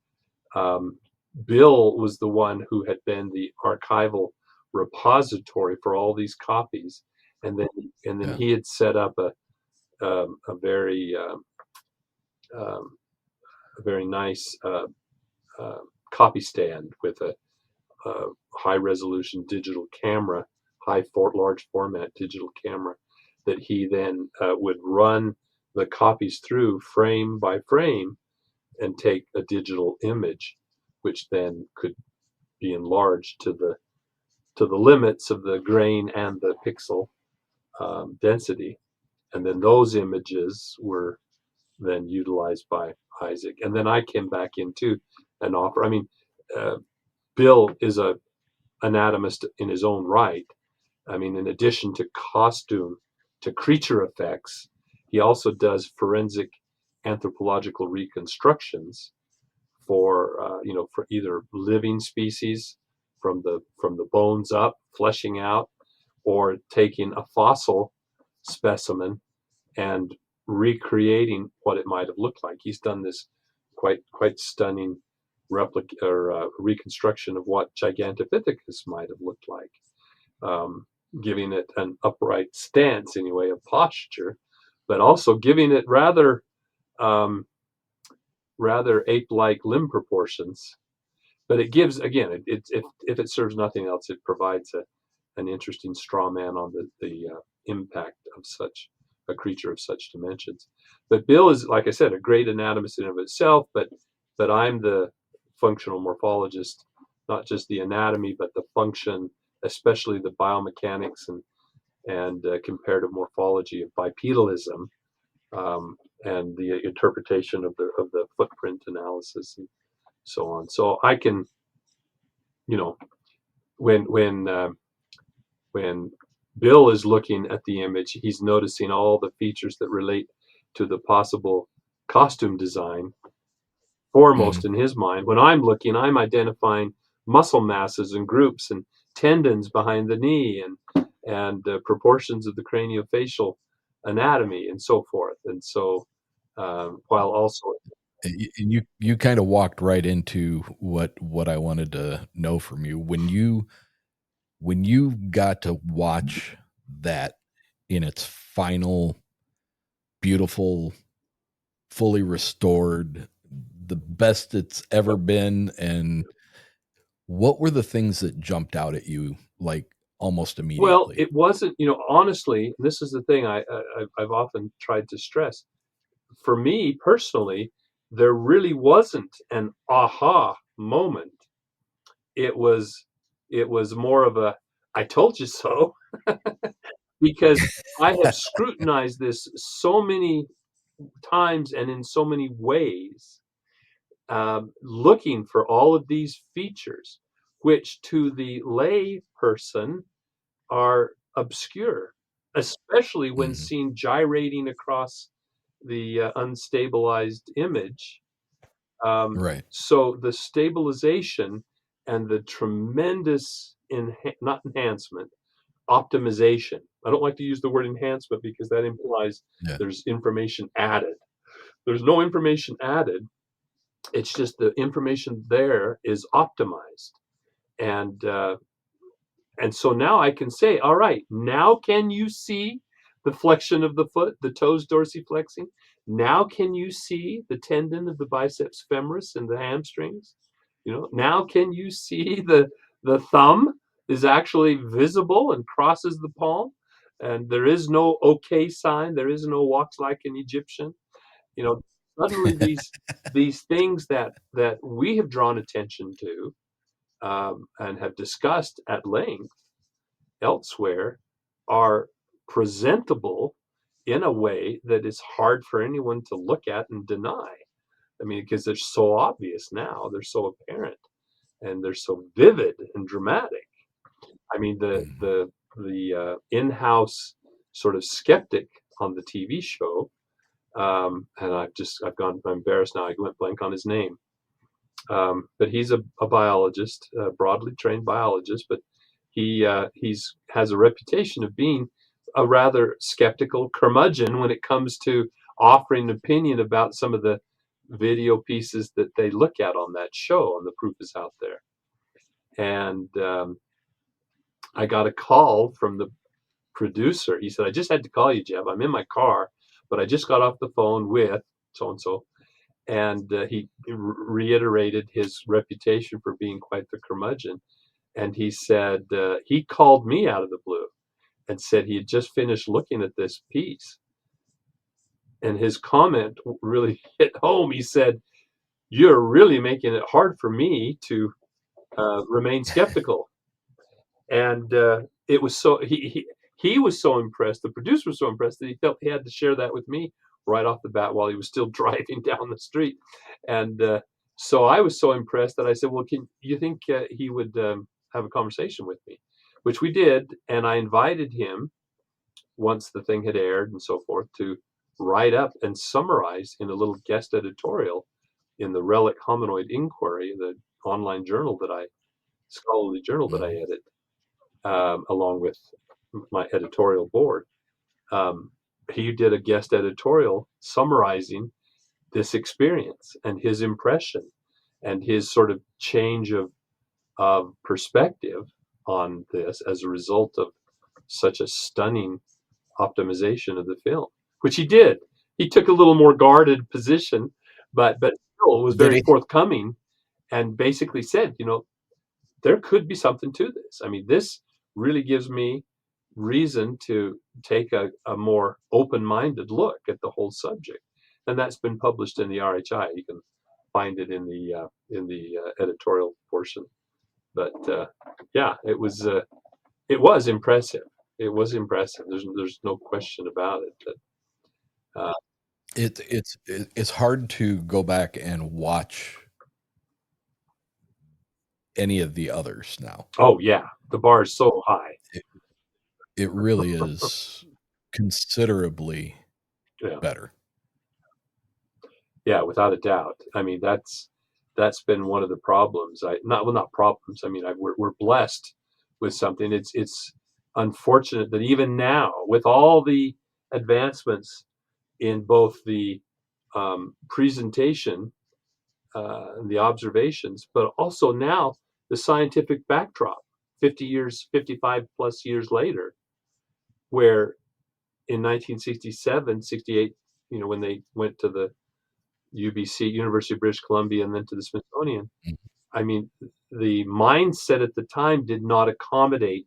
Um, Bill was the one who had been the archival repository for all these copies, and then Yeah. he had set up a very um, a very nice uh, copy stand with a high resolution digital camera, large format digital camera, that he then would run the copies through frame by frame and take a digital image. which then could be enlarged to the limits of the grain and the pixel density. And then those images were then utilized by Isaac. And then I came back into an offer. I mean, Bill is a anatomist in his own right. I mean, in addition to costume, to creature effects, he also does forensic anthropological reconstructions for for either living species from the bones up, fleshing out, or taking a fossil specimen and recreating what it might have looked like. He's done this quite stunning replica or reconstruction of what Gigantopithecus might have looked like, giving it an upright stance anyway, a posture, but also giving it rather ape-like limb proportions. But it gives, again, if it serves nothing else, it provides an interesting straw man on the impact of such a creature of such dimensions. But Bill is, like I said, a great anatomist in and of itself, but I'm the functional morphologist, not just the anatomy, but the function, especially the biomechanics and comparative morphology of bipedalism, and the interpretation of the footprint analysis and so on. So I can, when Bill is looking at the image, he's noticing all the features that relate to the possible costume design foremost in his mind. When I'm looking, I'm identifying muscle masses and groups and tendons behind the knee and proportions of the craniofacial anatomy and so forth. And so, while also, And you kind of walked right into what I wanted to know from you when you got to watch that in its final, beautiful, fully restored, the best it's ever been. And what were the things that jumped out at you like almost well, immediately? it wasn't, honestly, this is the thing I've often tried to stress. For me personally, there really wasn't an aha moment. It was more of a "I told you so," because I have scrutinized this so many times and in so many ways, looking for all of these features, which to the lay person are obscure, especially when Mhm. seen gyrating across the unstabilized image. Right. So the stabilization and the tremendous not enhancement, optimization. I don't like to use the word enhancement because that implies Yeah. there's information added. There's no information added. It's just the information there is optimized. And and so now I can say, all right, now can you see the flexion of the foot, the toes dorsiflexing? Now can you see the tendon of the biceps femoris and the hamstrings? Now can you see the thumb is actually visible and crosses the palm, and there is no okay sign, there is no walks like an Egyptian. You know, Suddenly these things that we have drawn attention to, and have discussed at length elsewhere are presentable in a way that is hard for anyone to look at and deny. I mean, because they're so obvious now, they're so apparent, and they're so vivid and dramatic. I mean, Mhm. the in-house sort of skeptic on the TV show, and I'm embarrassed now. I went blank on his name. But he's a biologist, a broadly trained biologist, but he's has a reputation of being a rather skeptical curmudgeon when it comes to offering an opinion about some of the video pieces that they look at on that show, and the proof is out there. And I got a call from the producer. He said, "I just had to call you, Jeff. I'm in my car, but I just got off the phone with so and so." And he reiterated his reputation for being quite the curmudgeon. And he said he called me out of the blue and said he had just finished looking at this piece. And his comment really hit home. He said, you're really making it hard for me to remain skeptical. And it was so he was so impressed. The producer was so impressed that he felt he had to share that with me right off the bat while he was still driving down the street. And so I was so impressed that I said, "Well, can you think he would have a conversation with me?" Which we did, and I invited him once the thing had aired and so forth to write up and summarize in a little guest editorial in the Relic Hominoid Inquiry, the online journal that I scholarly journal that I Mhm. edit, along with my editorial board. Um, he did a guest editorial summarizing this experience and his impression and his sort of change of perspective on this as a result of such a stunning optimization of the film, which he did. He took a little more guarded position, but still was Did very he? forthcoming and basically said, there could be something to this. I mean, this really gives me reason to take a more open-minded look at the whole subject, and that's been published in the RHI. You can find it in the editorial portion. But yeah, it was impressive. It was impressive. There's no question about it. But, It's hard to go back and watch any of the others now. oh yeah, the bar is so high. It, it really is considerably Yeah. better. Yeah, without a doubt. I mean, that's been one of the problems. Not problems. I mean, we're blessed with something. It's unfortunate that even now, with all the advancements in both the presentation and the observations, but also now the scientific backdrop, 50 years, 55 plus years later, where in 1967, 68, when they went to the UBC, University of British Columbia, and then to the Smithsonian. Mhm. I mean, the mindset at the time did not accommodate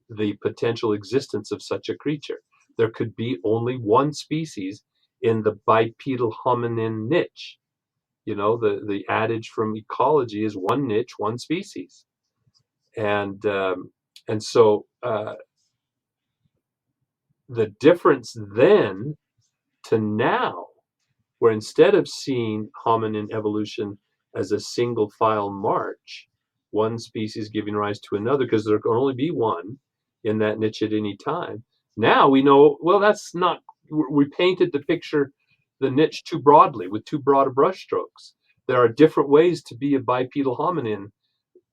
the potential existence of such a creature. There could be only one species in the bipedal hominin niche. The adage from ecology is one niche, one species. And so the difference then to now, where instead of seeing hominin evolution as a single file march, one species giving rise to another, because there can only be one in that niche at any time. Now we know, well, that's not, we painted the picture, the niche too broadly with too broad of brushstrokes. There are different ways to be a bipedal hominin,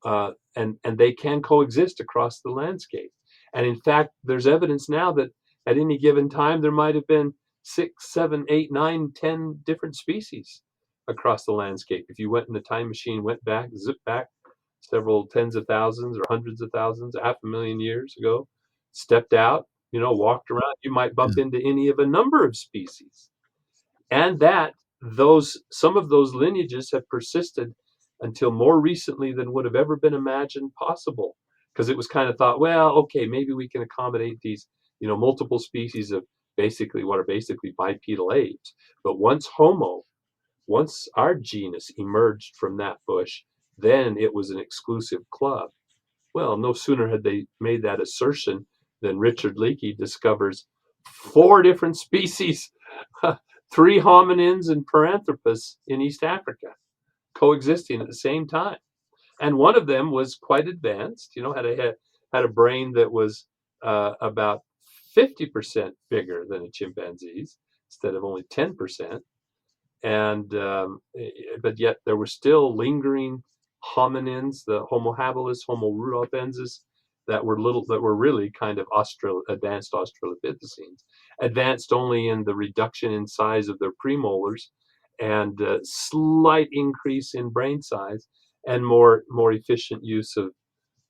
and they can coexist across the landscape. And in fact, there's evidence now that at any given time there might have been 6, 7, 8, 9, 10 different species across the landscape. If you went in a time machine, went back, zipped back several tens of thousands or hundreds of thousands, 500,000 years ago, stepped out, walked around, you might bump Is- into any of a number of species. And that those some of those lineages have persisted until more recently than would have ever been imagined possible, because it was kind of thought, well, okay, maybe we can accommodate these multiple species of basically what are basically bipedal apes. But once our genus emerged from that bush, then it was an exclusive club. Well, no sooner had they made that assertion than Richard Leakey discovers 4 different species, 3 hominins and Paranthropus in East Africa, coexisting at the same time. And one of them was quite advanced, had a brain that was about 50% bigger than a chimpanzee's instead of only 10%. And but yet there were still lingering hominins, the Homo habilis, Homo rudolfensis, that were really kind of advanced Australopithecines, advanced only in the reduction in size of their premolars and slight increase in brain size and more efficient use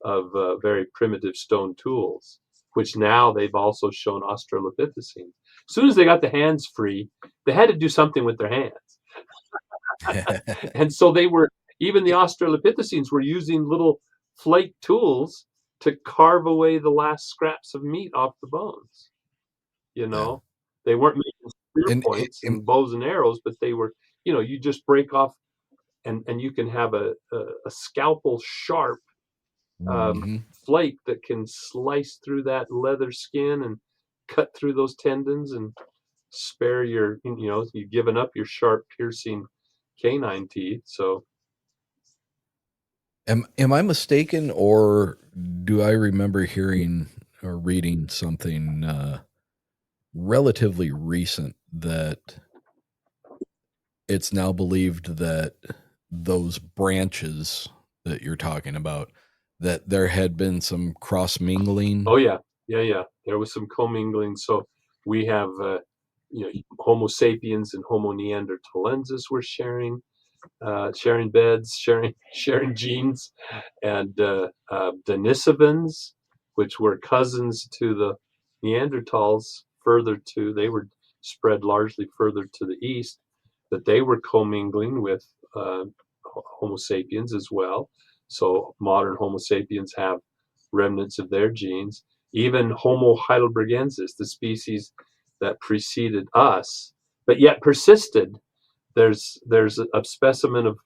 of very primitive stone tools, which now they've also shown Australopithecines. As soon as they got the hands free, they had to do something with their hands. And so even the Australopithecines were using little flake tools to carve away the last scraps of meat off the bones. You yeah. know, they weren't making spear And, points and bows and arrows, but they were, you just break off and you can have a scalpel sharp Hmm. flake that can slice through that leather skin and cut through those tendons and spare your, you've given up your sharp, piercing canine teeth. So, Am I mistaken, or do I remember hearing or reading something relatively recent that it's now believed that those branches that you're talking about, that there had been some cross mingling? oh yeah, yeah. There was some commingling. So we have, Homo sapiens and Homo neanderthalensis were sharing beds, sharing genes, and Denisovans, which were cousins to the Neanderthals, they were spread largely further to the east, but they were commingling with uh, Homo sapiens as well. So modern Homo sapiens have remnants of their genes. Even Homo heidelbergensis, the species that preceded us, but yet persisted. There's a specimen of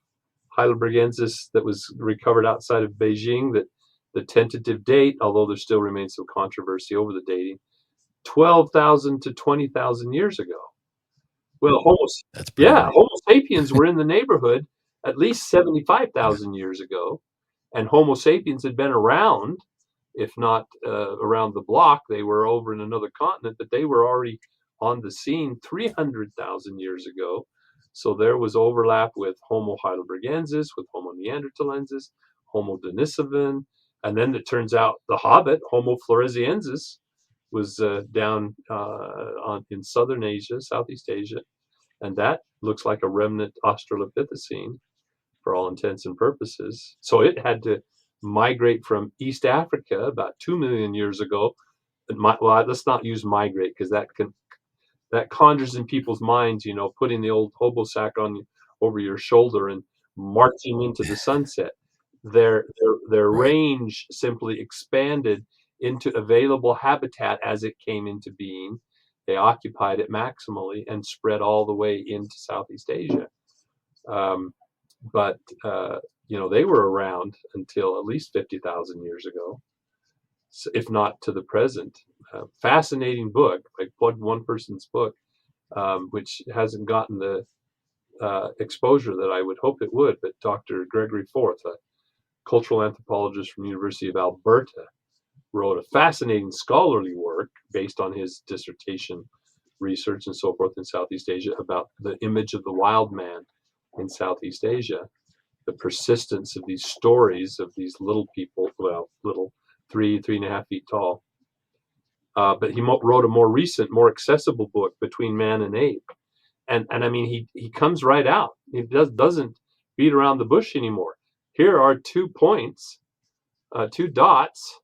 heidelbergensis that was recovered outside of Beijing that the tentative date, although there still remains some controversy over the dating, 12,000 to 20,000 years ago. Well, That's pretty yeah, neat. Homo sapiens were in the neighborhood at least Yeah. 75,000 years ago, and Homo sapiens had been around, if not around the block. They were over in another continent, but they were already on the scene 300,000 years ago. So there was overlap with Homo heidelbergensis, with Homo neanderthalensis, Homo denisovan, and then it turns out the Hobbit, Homo floresiensis, was down in southern Asia, Southeast Asia, and that looks like a remnant Australopithecine for all intents and purposes. So it had to migrate from East Africa about 2 million years ago. Well, let's not use migrate because that conjures in people's minds, putting the old hobo sack on over your shoulder and marching into the sunset. Their Right. range simply expanded into available habitat as it came into being. They occupied it maximally and spread all the way into Southeast Asia. Um, but they were around until at least 50,000 years ago, if not to the present. Fascinating book. I plugged one person's book, which hasn't gotten the exposure that I would hope it would, but Dr. Gregory Forth, a cultural anthropologist from the University of Alberta, wrote a fascinating scholarly work based on his dissertation research and so forth in Southeast Asia about the image of the wild man in Southeast Asia, the persistence of these stories of these little people, well, little, 3.5 feet tall. But he wrote a more recent, more accessible book, Between Man and Ape. And I mean, he comes right out. He doesn't beat around the bush anymore. Here are 2 points, 2 dots,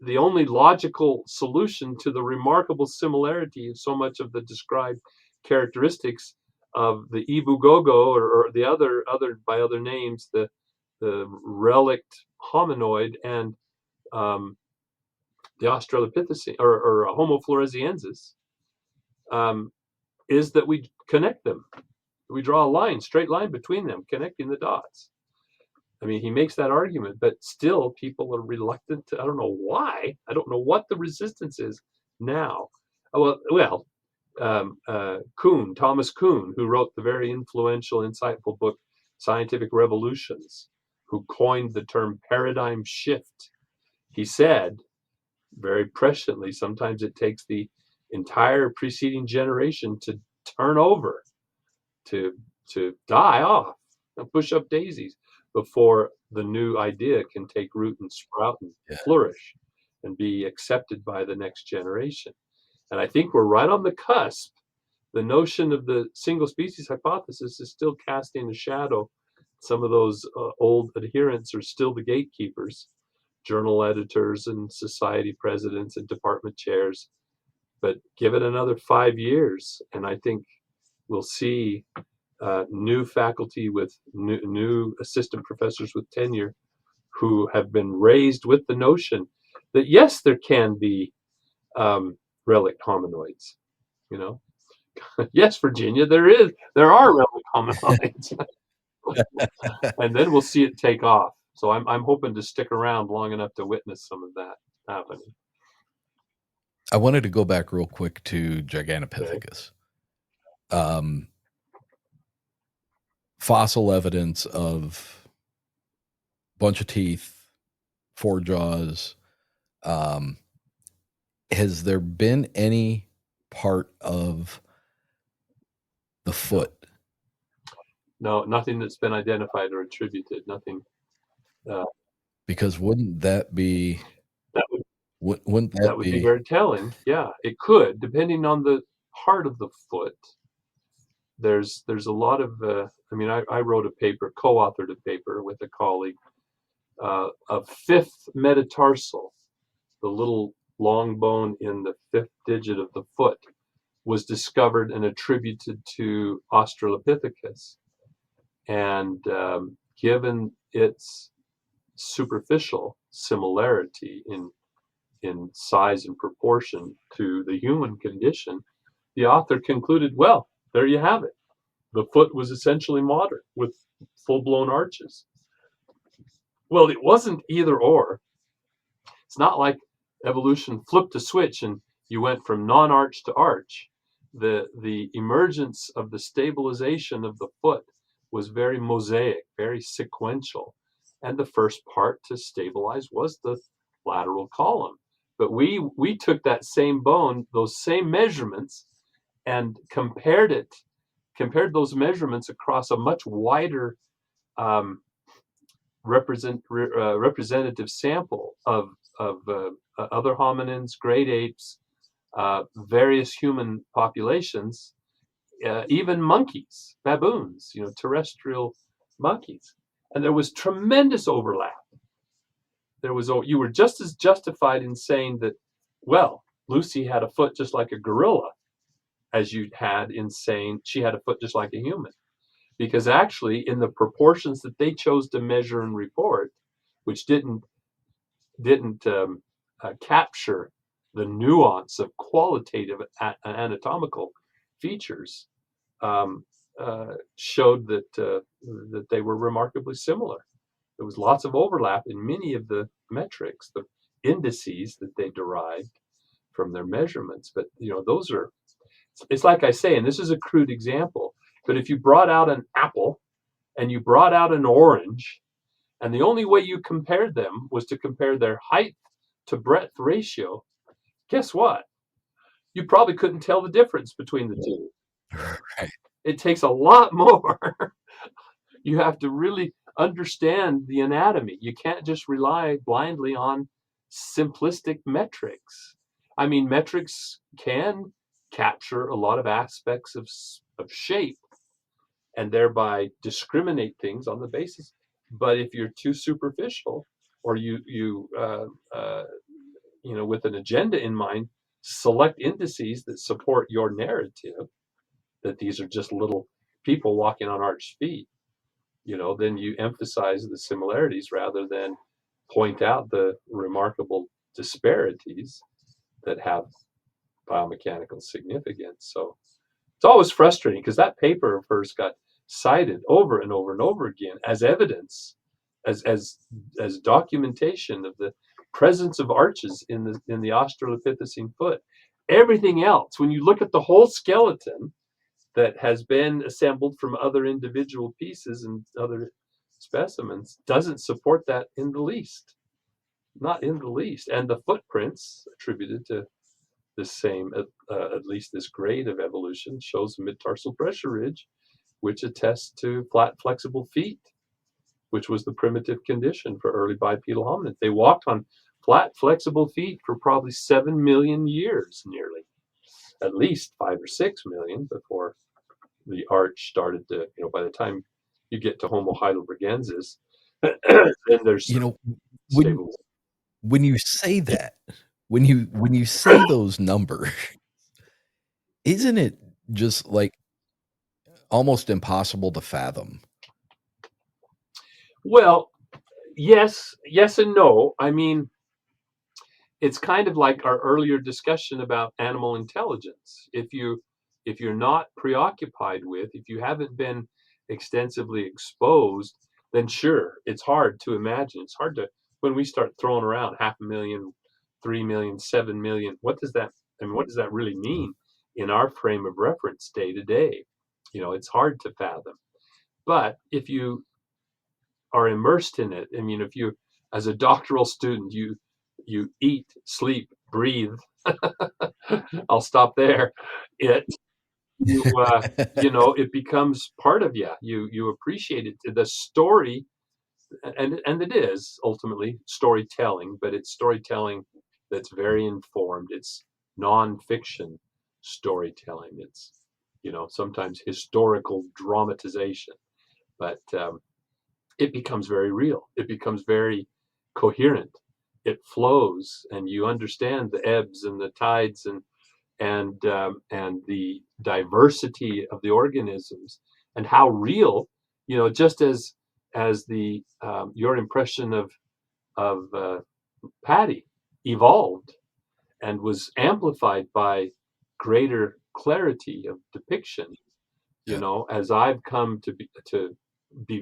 the only logical solution to the remarkable similarity of so much of the described characteristics of the Ibugogo, or the other by other names, the relict hominoid, and the Australopithecine, or Homo floresiensis, is that we connect them. We draw a line, straight line between them, connecting the dots. I mean, he makes that argument, but still people are reluctant to. I don't know why. I don't know what the resistance is now. Well, Thomas Kuhn, who wrote the very influential, insightful book Scientific Revolutions, who coined the term paradigm shift. He said very presciently, sometimes it takes the entire preceding generation to turn over, to die off and push up daisies before the new idea can take root and sprout and Yeah. flourish and be accepted by the next generation. And I think we're right on the cusp. The notion of the single species hypothesis is still casting a shadow. Some of those old adherents are still the gatekeepers, journal editors and society presidents and department chairs. But give it another 5 years, and I think we'll see new faculty with new assistant professors with tenure who have been raised with the notion that yes, there can be relict hominoids. You know, yes, Virginia, there are relic hominoids. And then we'll see it take off. So I'm hoping to stick around long enough to witness some of that happening. I wanted to go back real quick to Okay. Gigantopithecus. Fossil evidence of bunch of teeth, 4 jaws. Has there been any part of the foot? No, nothing that's been identified or attributed. Nothing. Because wouldn't that be That would wouldn't that would be very telling. Yeah, it could, depending on the part of the foot. There's a lot of. I mean, I wrote a paper, co-authored a paper with a colleague. A fifth metatarsal, the little long bone in the fifth digit of the foot, was discovered and attributed to Australopithecus. And given its superficial similarity in size and proportion to the human condition, the author concluded, well, there you have it. The foot was essentially modern with full-blown arches. Well, it wasn't either or. It's not like evolution flipped a switch and you went from non-arch to arch. The emergence of the stabilization of the foot was very mosaic, very sequential. And the first part to stabilize was the lateral column. But we took that same bone, those same measurements, and compared those measurements across a much wider representative sample of other hominins, great apes, various human populations, even monkeys, baboons, terrestrial monkeys. And there was tremendous overlap. You were just as justified in saying that, well, Lucy had a foot just like a gorilla, as you had in saying she had a foot just like a human. Because actually, in the proportions that they chose to measure and report, which didn't capture the nuance of qualitative anatomical features, showed that they were remarkably similar. There was lots of overlap in many of the metrics, the indices that they derived from their measurements. But those are, it's like I say, and this is a crude example, but if you brought out an apple and you brought out an orange, and the only way you compared them was to compare their height to breadth ratio, guess what? You probably couldn't tell the difference between the two. Right. It takes a lot more. You have to really understand the anatomy. You can't just rely blindly on simplistic metrics. I mean, metrics can capture a lot of aspects of shape and thereby discriminate things on the basis. But if you're too superficial, or you with an agenda in mind, select indices that support your narrative, that these are just little people walking on arched feet, then you emphasize the similarities rather than point out the remarkable disparities that have biomechanical significance. So it's always frustrating because that paper of hers got cited over and over and over again as evidence, as documentation of the presence of arches in the Australopithecine foot. Everything else, when you look at the whole skeleton that has been assembled from other individual pieces and other specimens, doesn't support that in the least. Not in the least. And the footprints attributed to the same, at least this grade of evolution, shows a mid-tarsal pressure ridge, which attests to flat, flexible feet, which was the primitive condition for early bipedal hominids. They walked on flat, flexible feet for probably 7 million years, nearly. At least 5 or 6 million before the arch started to, by the time you get to Homo heidelbergensis, then there's when you say that, when you say those numbers, isn't it just like almost impossible to fathom? Well, yes and no. I mean, it's kind of like our earlier discussion about animal intelligence. If you're not preoccupied with, if you haven't been extensively exposed, then sure, it's hard to imagine. It's hard to, when we start throwing around 500,000, 3 million, 7 million, what does that, I mean, what does that really mean in our frame of reference day to day? It's hard to fathom. But if you are immersed in it, I mean, if you, as a doctoral student, you eat, sleep, breathe, I'll stop there. It you it becomes part of you. You appreciate it. The story, and it is ultimately storytelling, but it's storytelling that's very informed. It's nonfiction storytelling. It's sometimes historical dramatization, but it becomes very real. It becomes very coherent. It flows, and you understand the ebbs and the tides and the diversity of the organisms and how real, just as the your impression of Patty evolved and was amplified by greater clarity of depiction. As I've come to be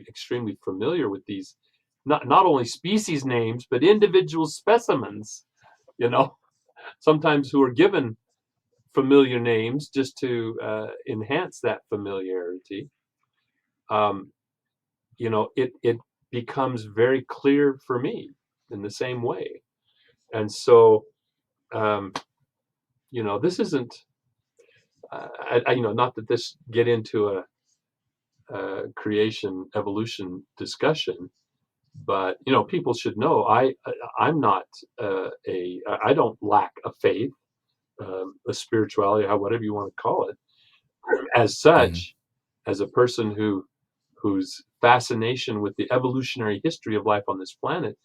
extremely familiar with these, not only species names but individual specimens, sometimes who are given familiar names just to enhance that familiarity. It becomes very clear for me in the same way. And so, this isn't, not that this get into a creation evolution discussion, but people should know I'm not I don't lack a faith, a spirituality, whatever you want to call it. As such, as a person whose fascination with the evolutionary history of life on this planet,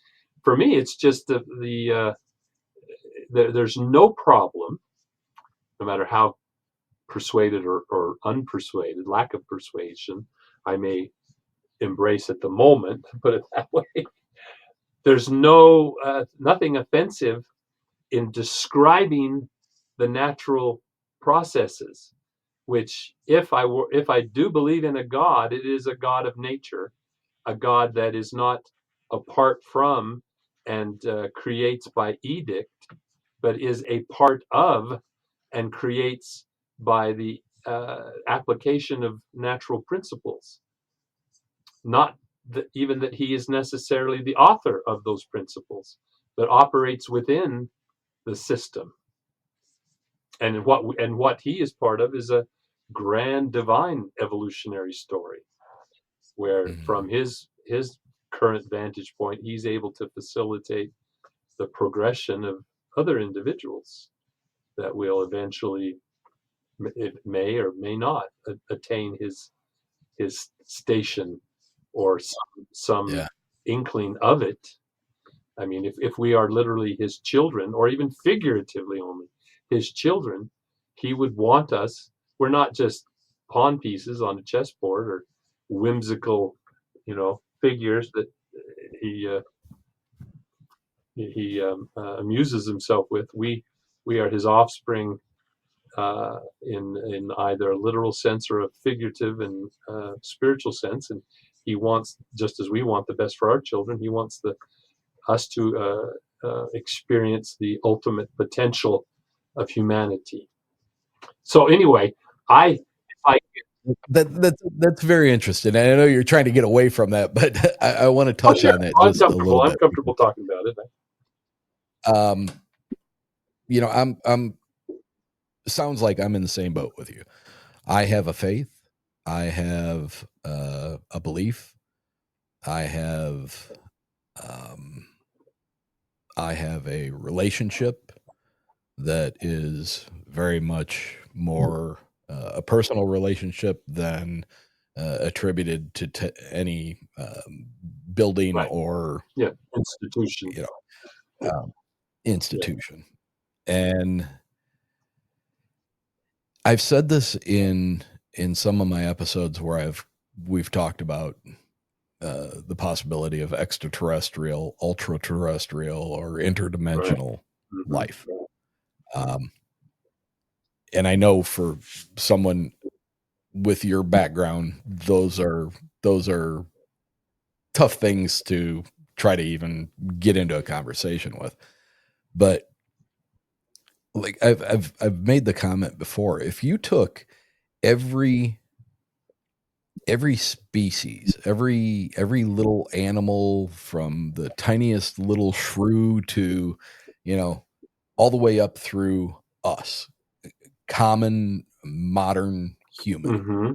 for me, it's just there's no problem, no matter how persuaded or unpersuaded, lack of persuasion I may embrace at the moment, put it that way. There's nothing offensive in describing the natural processes, which if I do believe in a God, it is a God of nature, a God that is not apart from and creates by edict, but is a part of and creates by the application of natural principles. Not even that he is necessarily the author of those principles, but operates within the system. And what he is part of is a grand divine evolutionary story, where from his current vantage point, he's able to facilitate the progression of other individuals that will eventually, it may or may not attain his station or some inkling of it. I mean, if we are literally his children, or even figuratively only his children, he would want us. We're not just pawn pieces on a chessboard or whimsical, figures that he amuses himself with. We are his offspring in either a literal sense or a figurative and spiritual sense, and he wants, just as we want the best for our children, he wants us to experience the ultimate potential of humanity. So anyway, that's very interesting. And I know you're trying to get away from that, but I want to touch on that just a little bit. I'm comfortable talking about it. I'm sounds like I'm in the same boat with you. I have a faith. I have a belief. I have a relationship that is very much more a personal relationship than attributed to any building or institution. Institution. And I've said this in some of my episodes where we've talked about the possibility of extraterrestrial, ultra-terrestrial, or interdimensional life. And I know for someone with your background, those are tough things to try to even get into a conversation with. But like I've made the comment before, if you took every species, every little animal from the tiniest little shrew to, all the way up through us, common modern human, Mm-hmm.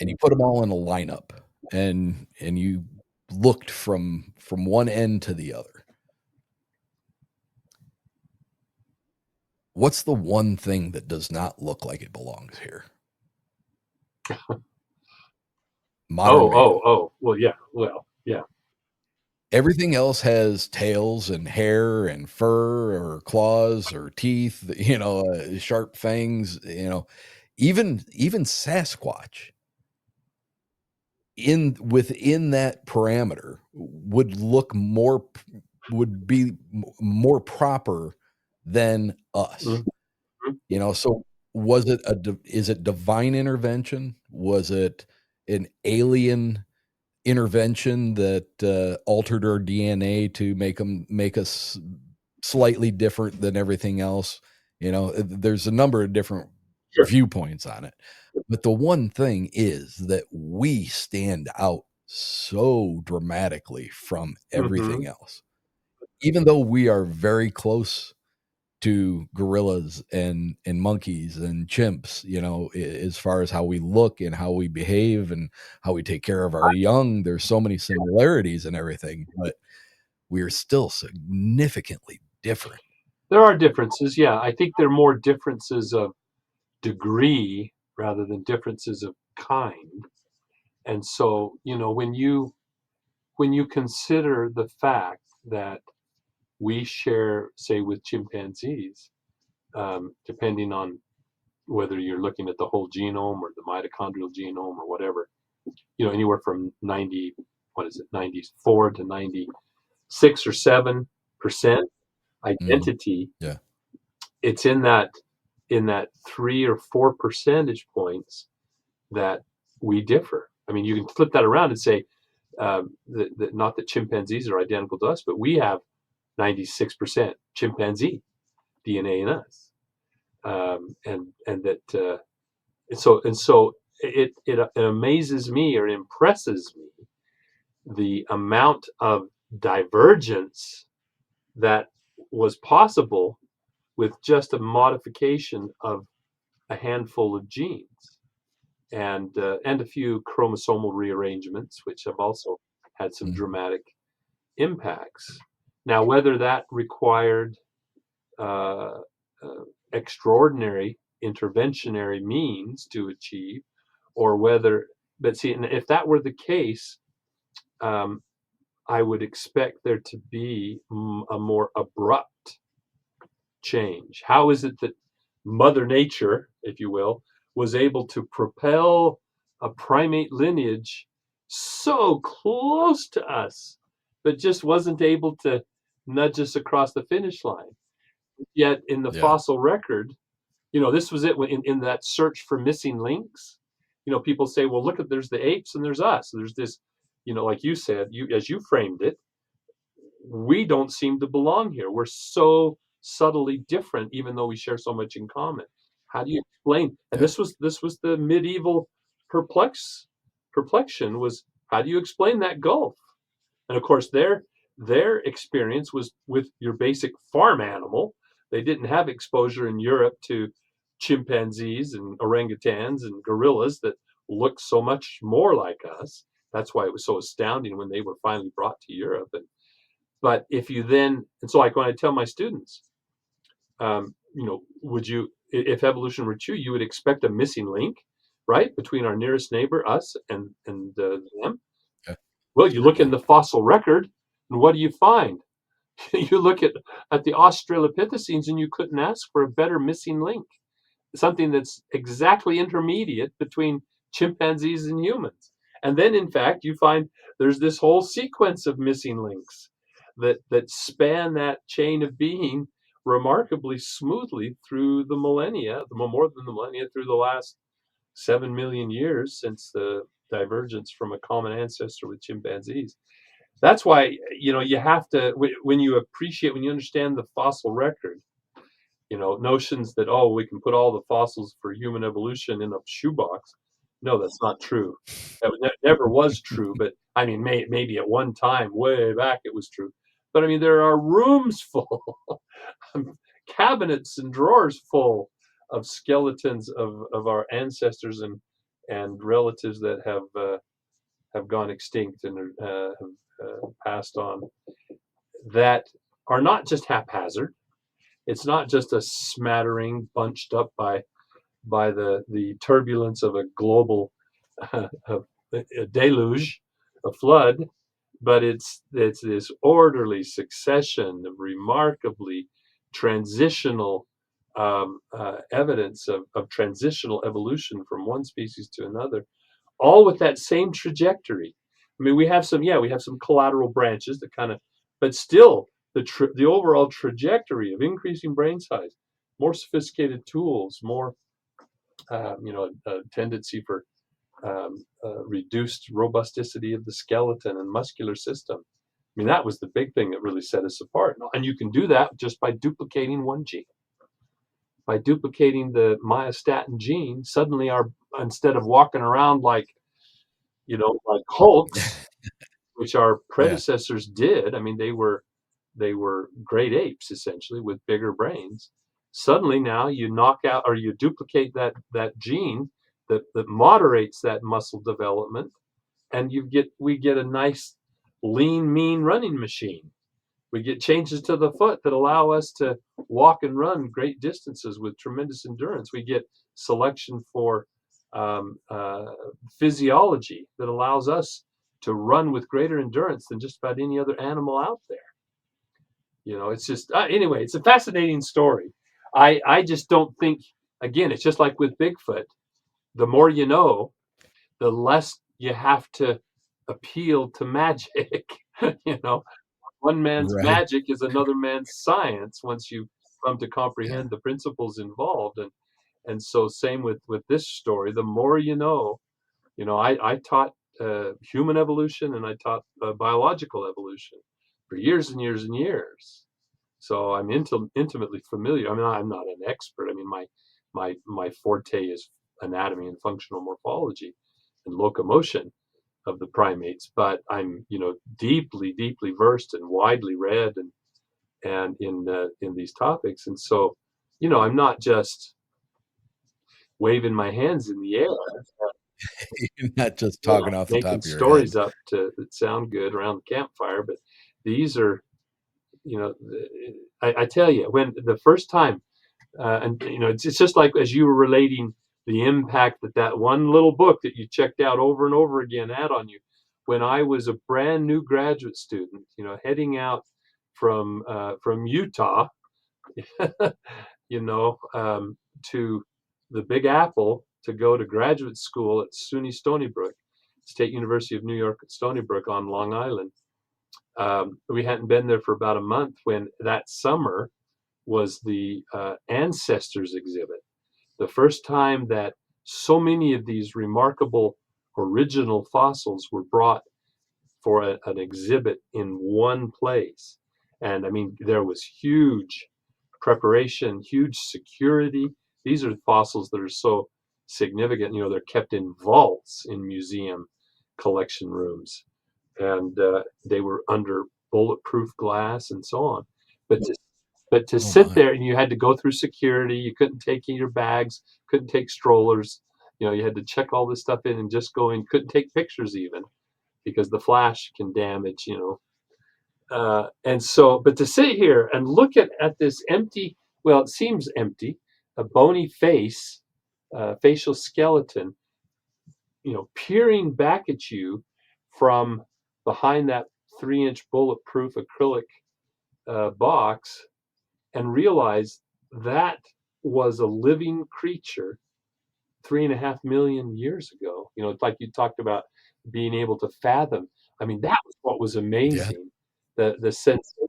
and you put them all in a lineup, and you looked from one end to the other, what's the one thing that does not look like it belongs here? Modern man. Well, yeah. Well, yeah. Everything else has tails and hair and fur or claws or teeth, sharp fangs, even Sasquatch within that parameter would be more proper than us. Mm-hmm. So is it divine intervention? Was it an alien intervention that altered our DNA to make us slightly different than everything else? There's a number of different Sure. viewpoints on it, but the one thing is that we stand out so dramatically from Mm-hmm. everything else, even though we are very close to gorillas and monkeys and chimps, as far as how we look and how we behave and how we take care of our young. There's so many similarities and everything, but we are still significantly different. There are differences. Yeah, I think there are more differences of degree rather than differences of kind. And so, when you consider the fact that we share, say, with chimpanzees, depending on whether you're looking at the whole genome or the mitochondrial genome or whatever, anywhere from 94 to 96 or 7% Mm, identity. yeah. It's in that 3 or 4 percentage points that we differ. I mean, you can flip that around and say that not that chimpanzees are identical to us, but we have 96% chimpanzee DNA in us, and that so it amazes me or impresses me the amount of divergence that was possible with just a modification of a handful of genes and a few chromosomal rearrangements, which have also had some Mm, dramatic impacts. Now, whether that required uh, extraordinary interventionary means to achieve, or whether, but see, and if that were the case, um, I would expect there to be a more abrupt change. How is it that Mother Nature, if you will, was able to propel a primate lineage so close to us, but just wasn't able to nudge us across the finish line? Yet in the yeah. fossil record, this was it in that search for missing links. People say, well, look at, there's the apes and there's us. There's this, like you said, as you framed it, we don't seem to belong here. We're so subtly different, even though we share so much in common. How do you explain? And Yeah. this was the medieval perplexion was, how do you explain that gulf? And of course, their experience was with your basic farm animal. They didn't have exposure in Europe to chimpanzees and orangutans and gorillas that looked so much more like us. That's why it was so astounding when they were finally brought to Europe. But if you then, and so like when I tell my students, would you, if evolution were true, you would expect a missing link, right, between our nearest neighbor, us, and them. Yeah. Well, you look Yeah. in the fossil record, and what do you find? You look at the Australopithecines, and you couldn't ask for a better missing link. Something that's exactly intermediate between chimpanzees and humans. And then, in fact, you find there's this whole sequence of missing links that span that chain of being remarkably smoothly through the millennia, more than the millennia, through the last 7 million years since the divergence from a common ancestor with chimpanzees. That's why, you have to, when you appreciate, when you understand the fossil record, notions that, oh, we can put all the fossils for human evolution in a shoebox. No, that's not true. That never was true. But I mean, maybe at one time, way back, it was true. But I mean, there are rooms full, cabinets and drawers full of skeletons of our ancestors and relatives that have gone extinct and have passed on, that are not just haphazard. It's not just a smattering bunched up by the turbulence of a global a deluge, a flood, but it's this orderly succession of remarkably transitional evidence of transitional evolution from one species to another, all with that same trajectory. I mean, we have some collateral branches that kind of, but still the overall trajectory of increasing brain size, more sophisticated tools, more a tendency for reduced robusticity of the skeleton and muscular system. I mean, that was the big thing that really set us apart. And you can do that just by duplicating one gene. By duplicating the myostatin gene, suddenly instead of walking around like hulks, which our predecessors did. I mean, they were great apes essentially with bigger brains. Suddenly now you knock out or you duplicate that gene that moderates that muscle development, and we get a nice lean, mean running machine. We get changes to the foot that allow us to walk and run great distances with tremendous endurance. We get selection for physiology that allows us to run with greater endurance than just about any other animal out there. It's just anyway, it's a fascinating story. I just don't think, again, it's just like with Bigfoot. The more you know, the less you have to appeal to magic. One man's magic is another man's science once you come to comprehend the principles involved. And so same with this story. The more you know, I taught human evolution and I taught biological evolution for years and years and years. So I'm intimately familiar. I mean, I'm not an expert. I mean, my forte is anatomy and functional morphology and locomotion of the primates, but I'm deeply versed and widely read and in these topics. And so I'm not just waving my hands in the air. You're not just talking off the top of your head. Making stories up that sound good around the campfire, but these are, I tell you, when the first time, and it's just like as you were relating the impact that one little book that you checked out over and over again had on you. When I was a brand new graduate student, heading out from Utah, to the Big Apple to go to graduate school at SUNY Stony Brook, State University of New York at Stony Brook on Long Island. We hadn't been there for about a month when that summer was the Ancestors exhibit. The first time that so many of these remarkable original fossils were brought for an exhibit in one place. And I mean, there was huge preparation, huge security. These are fossils that are so significant. They're kept in vaults in museum collection rooms, and they were under bulletproof glass and so on. But to sit there, and you had to go through security. You couldn't take in your bags, couldn't take strollers. You had to check all this stuff in and just go in. Couldn't take pictures even because the flash can damage. And so, but to sit here and look at this empty, well, it seems empty, a bony face, facial skeleton, peering back at you from behind that 3-inch bulletproof acrylic box, and realize that was a living creature 3.5 million years ago. It's like you talked about being able to fathom. I mean, that was what was amazing. The sense of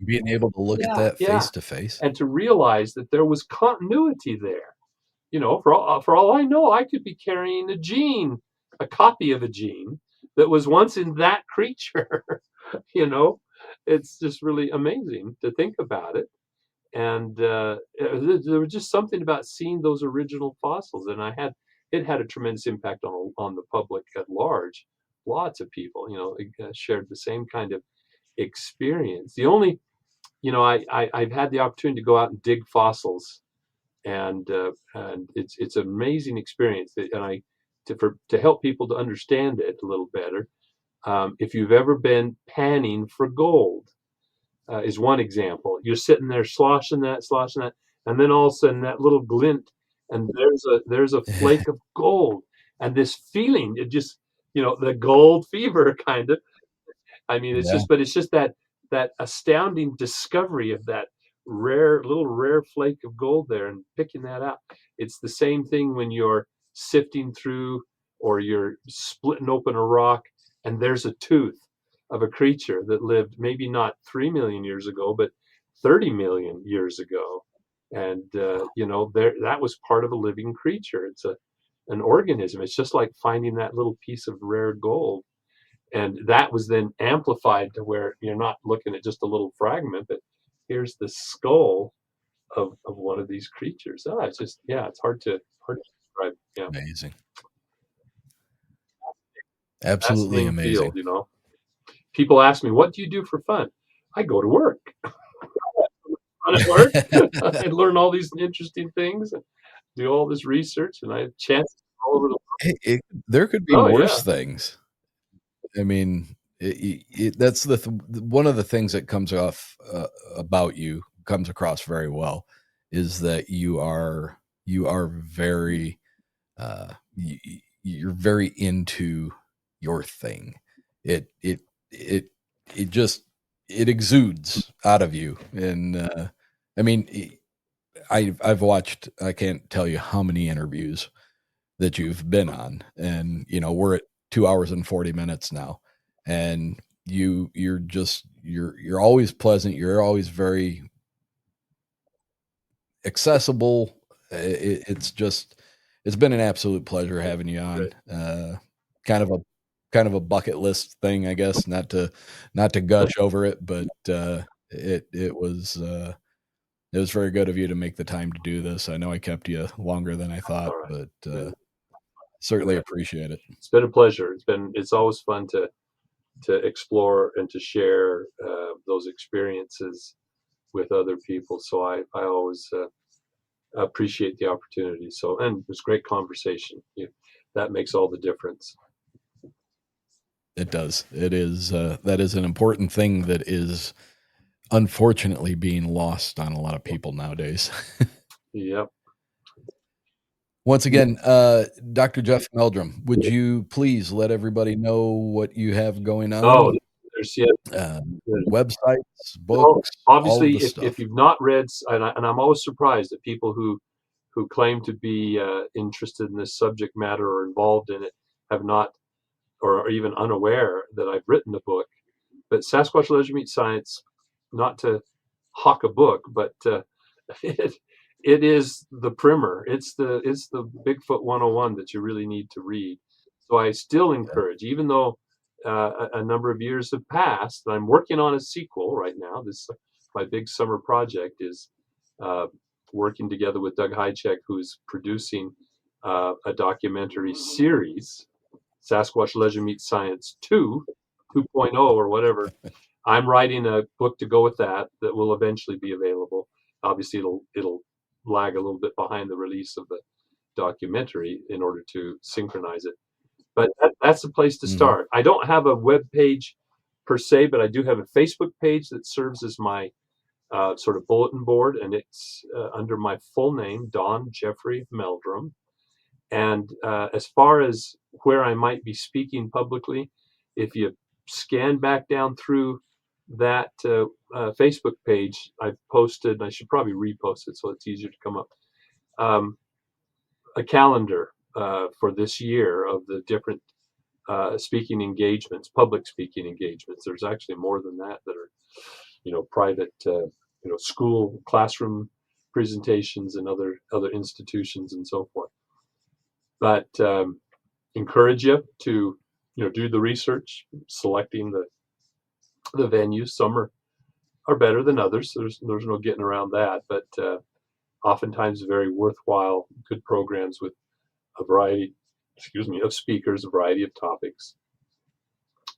being able to look at that face to face and to realize that there was continuity there. for all I know, I could be carrying a copy of a gene that was once in that creature. you know, it's just really amazing to think about it. And there was just something about seeing those original fossils, and it had a tremendous impact on the public at large. Lots of people, shared the same kind of experience. The only, I've had the opportunity to go out and dig fossils, and it's an amazing experience. And to help people to understand it a little better, if you've ever been panning for gold, is one example. You're sitting there sloshing that, and then all of a sudden that little glint, and there's a flake of gold, and this feeling, it just, the gold fever kind of. I mean, Yeah. it's just that astounding discovery of that rare flake of gold there, and picking that out. It's the same thing when you're sifting through, or you're splitting open a rock, and there's a tooth of a creature that lived maybe not 3 million years ago, but 30 million years ago. And there, that was part of a living creature. It's an organism. It's just like finding that little piece of rare gold, and that was then amplified to where you're not looking at just a little fragment, but here's the skull of one of these creatures. It's just, yeah, it's hard to describe. Yeah, Amazing. Absolutely fascinating amazing. field. People ask me, what do you do for fun? I go to work. Fun at work. I learn all these interesting things and do all this research, and I have chances all over the There could be world. Oh worse yeah, things. I mean, that's one of the things that comes off about you, comes across very well, is that you are very you're very into your thing. It it just it exudes out of you, and I mean, I've watched, I can't tell you how many interviews that you've been on, and we're at 2 hours and 40 minutes now, and you're always pleasant, you're always very accessible. It's been an absolute pleasure having you on. great. Kind of a bucket list thing, I guess, not to gush over it, but it was very good of you to make the time to do this. I know I kept you longer than I thought, All right. but certainly appreciate it. It's been a pleasure. It's always fun to explore and to share those experiences with other people. So I always appreciate the opportunity. So, and it was great conversation. That makes all the difference. It does. It is that is an important thing that is unfortunately being lost on a lot of people nowadays. Yep. Once again, Dr. Jeff Meldrum, would you please let everybody know what you have going Oh, on? there's Websites, well, books, all of obviously, the if stuff. you've not read, and I'm always surprised at people who claim to be interested in this subject matter or involved in it, have not, or are even unaware that I've written a book. But Sasquatch Leisure Meet Science, not to hawk a book, but it, it is the primer. It's the Bigfoot 101 that you really need to read. So I still encourage, even though a number of years have passed, I'm working on a sequel right now. This my big summer project is uh, working together with Doug Hychek, who's producing a documentary series, Sasquatch Leisure Meet Science 2.0 or whatever. I'm writing a book to go with that will eventually be available. Obviously, it'll lag a little bit behind the release of the documentary in order to synchronize it. But that's the place to Mhm. start. I don't have a web page per se, but I do have a Facebook page that serves as my sort of bulletin board, and it's under my full name, Don Jeffrey Meldrum. And as far as where I might be speaking publicly, if you scan back down through that Facebook page, I've posted, and I should probably repost it so it's easier to come up, um, a calendar for this year of the different speaking engagements, public speaking engagements. There's actually more than that are, private, school, classroom presentations and other institutions and so forth. But encourage you to do the research, selecting the venues. Some are better than others. There's no getting around that. But oftentimes very worthwhile, good programs with a variety, of speakers, a variety of topics.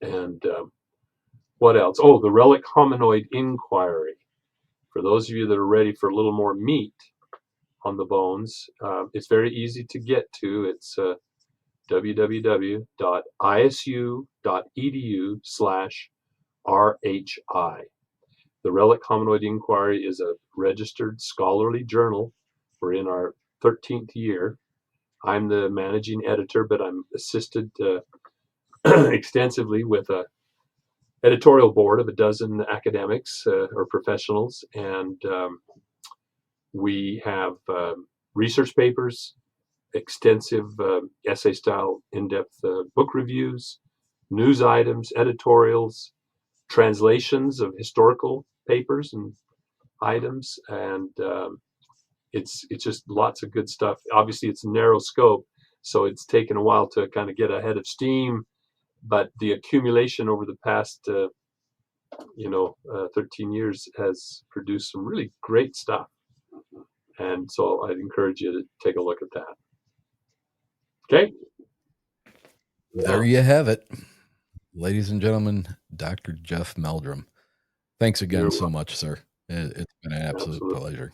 And what else? Oh, the relic hominoid inquiry. For those of you that are ready for a little more meat on the bones, it's very easy to get to. It's www.isu.edu/RHI. The Relic Hominoid Inquiry is a registered scholarly journal. We're in our 13th year. I'm the managing editor, but I'm assisted extensively with a editorial board of a dozen academics or professionals, and we have research papers, extensive essay-style, in-depth book reviews, news items, editorials, translations of historical papers and items, and it's just lots of good stuff. Obviously, it's a narrow scope, so it's taken a while to kind of get ahead of steam, but the accumulation over the past 13 years has produced some really great stuff. And so I'd encourage you to take a look at that. Okay. There you have it. Ladies and gentlemen, Dr. Jeff Meldrum. Thanks again so much, sir. It's been an absolute pleasure.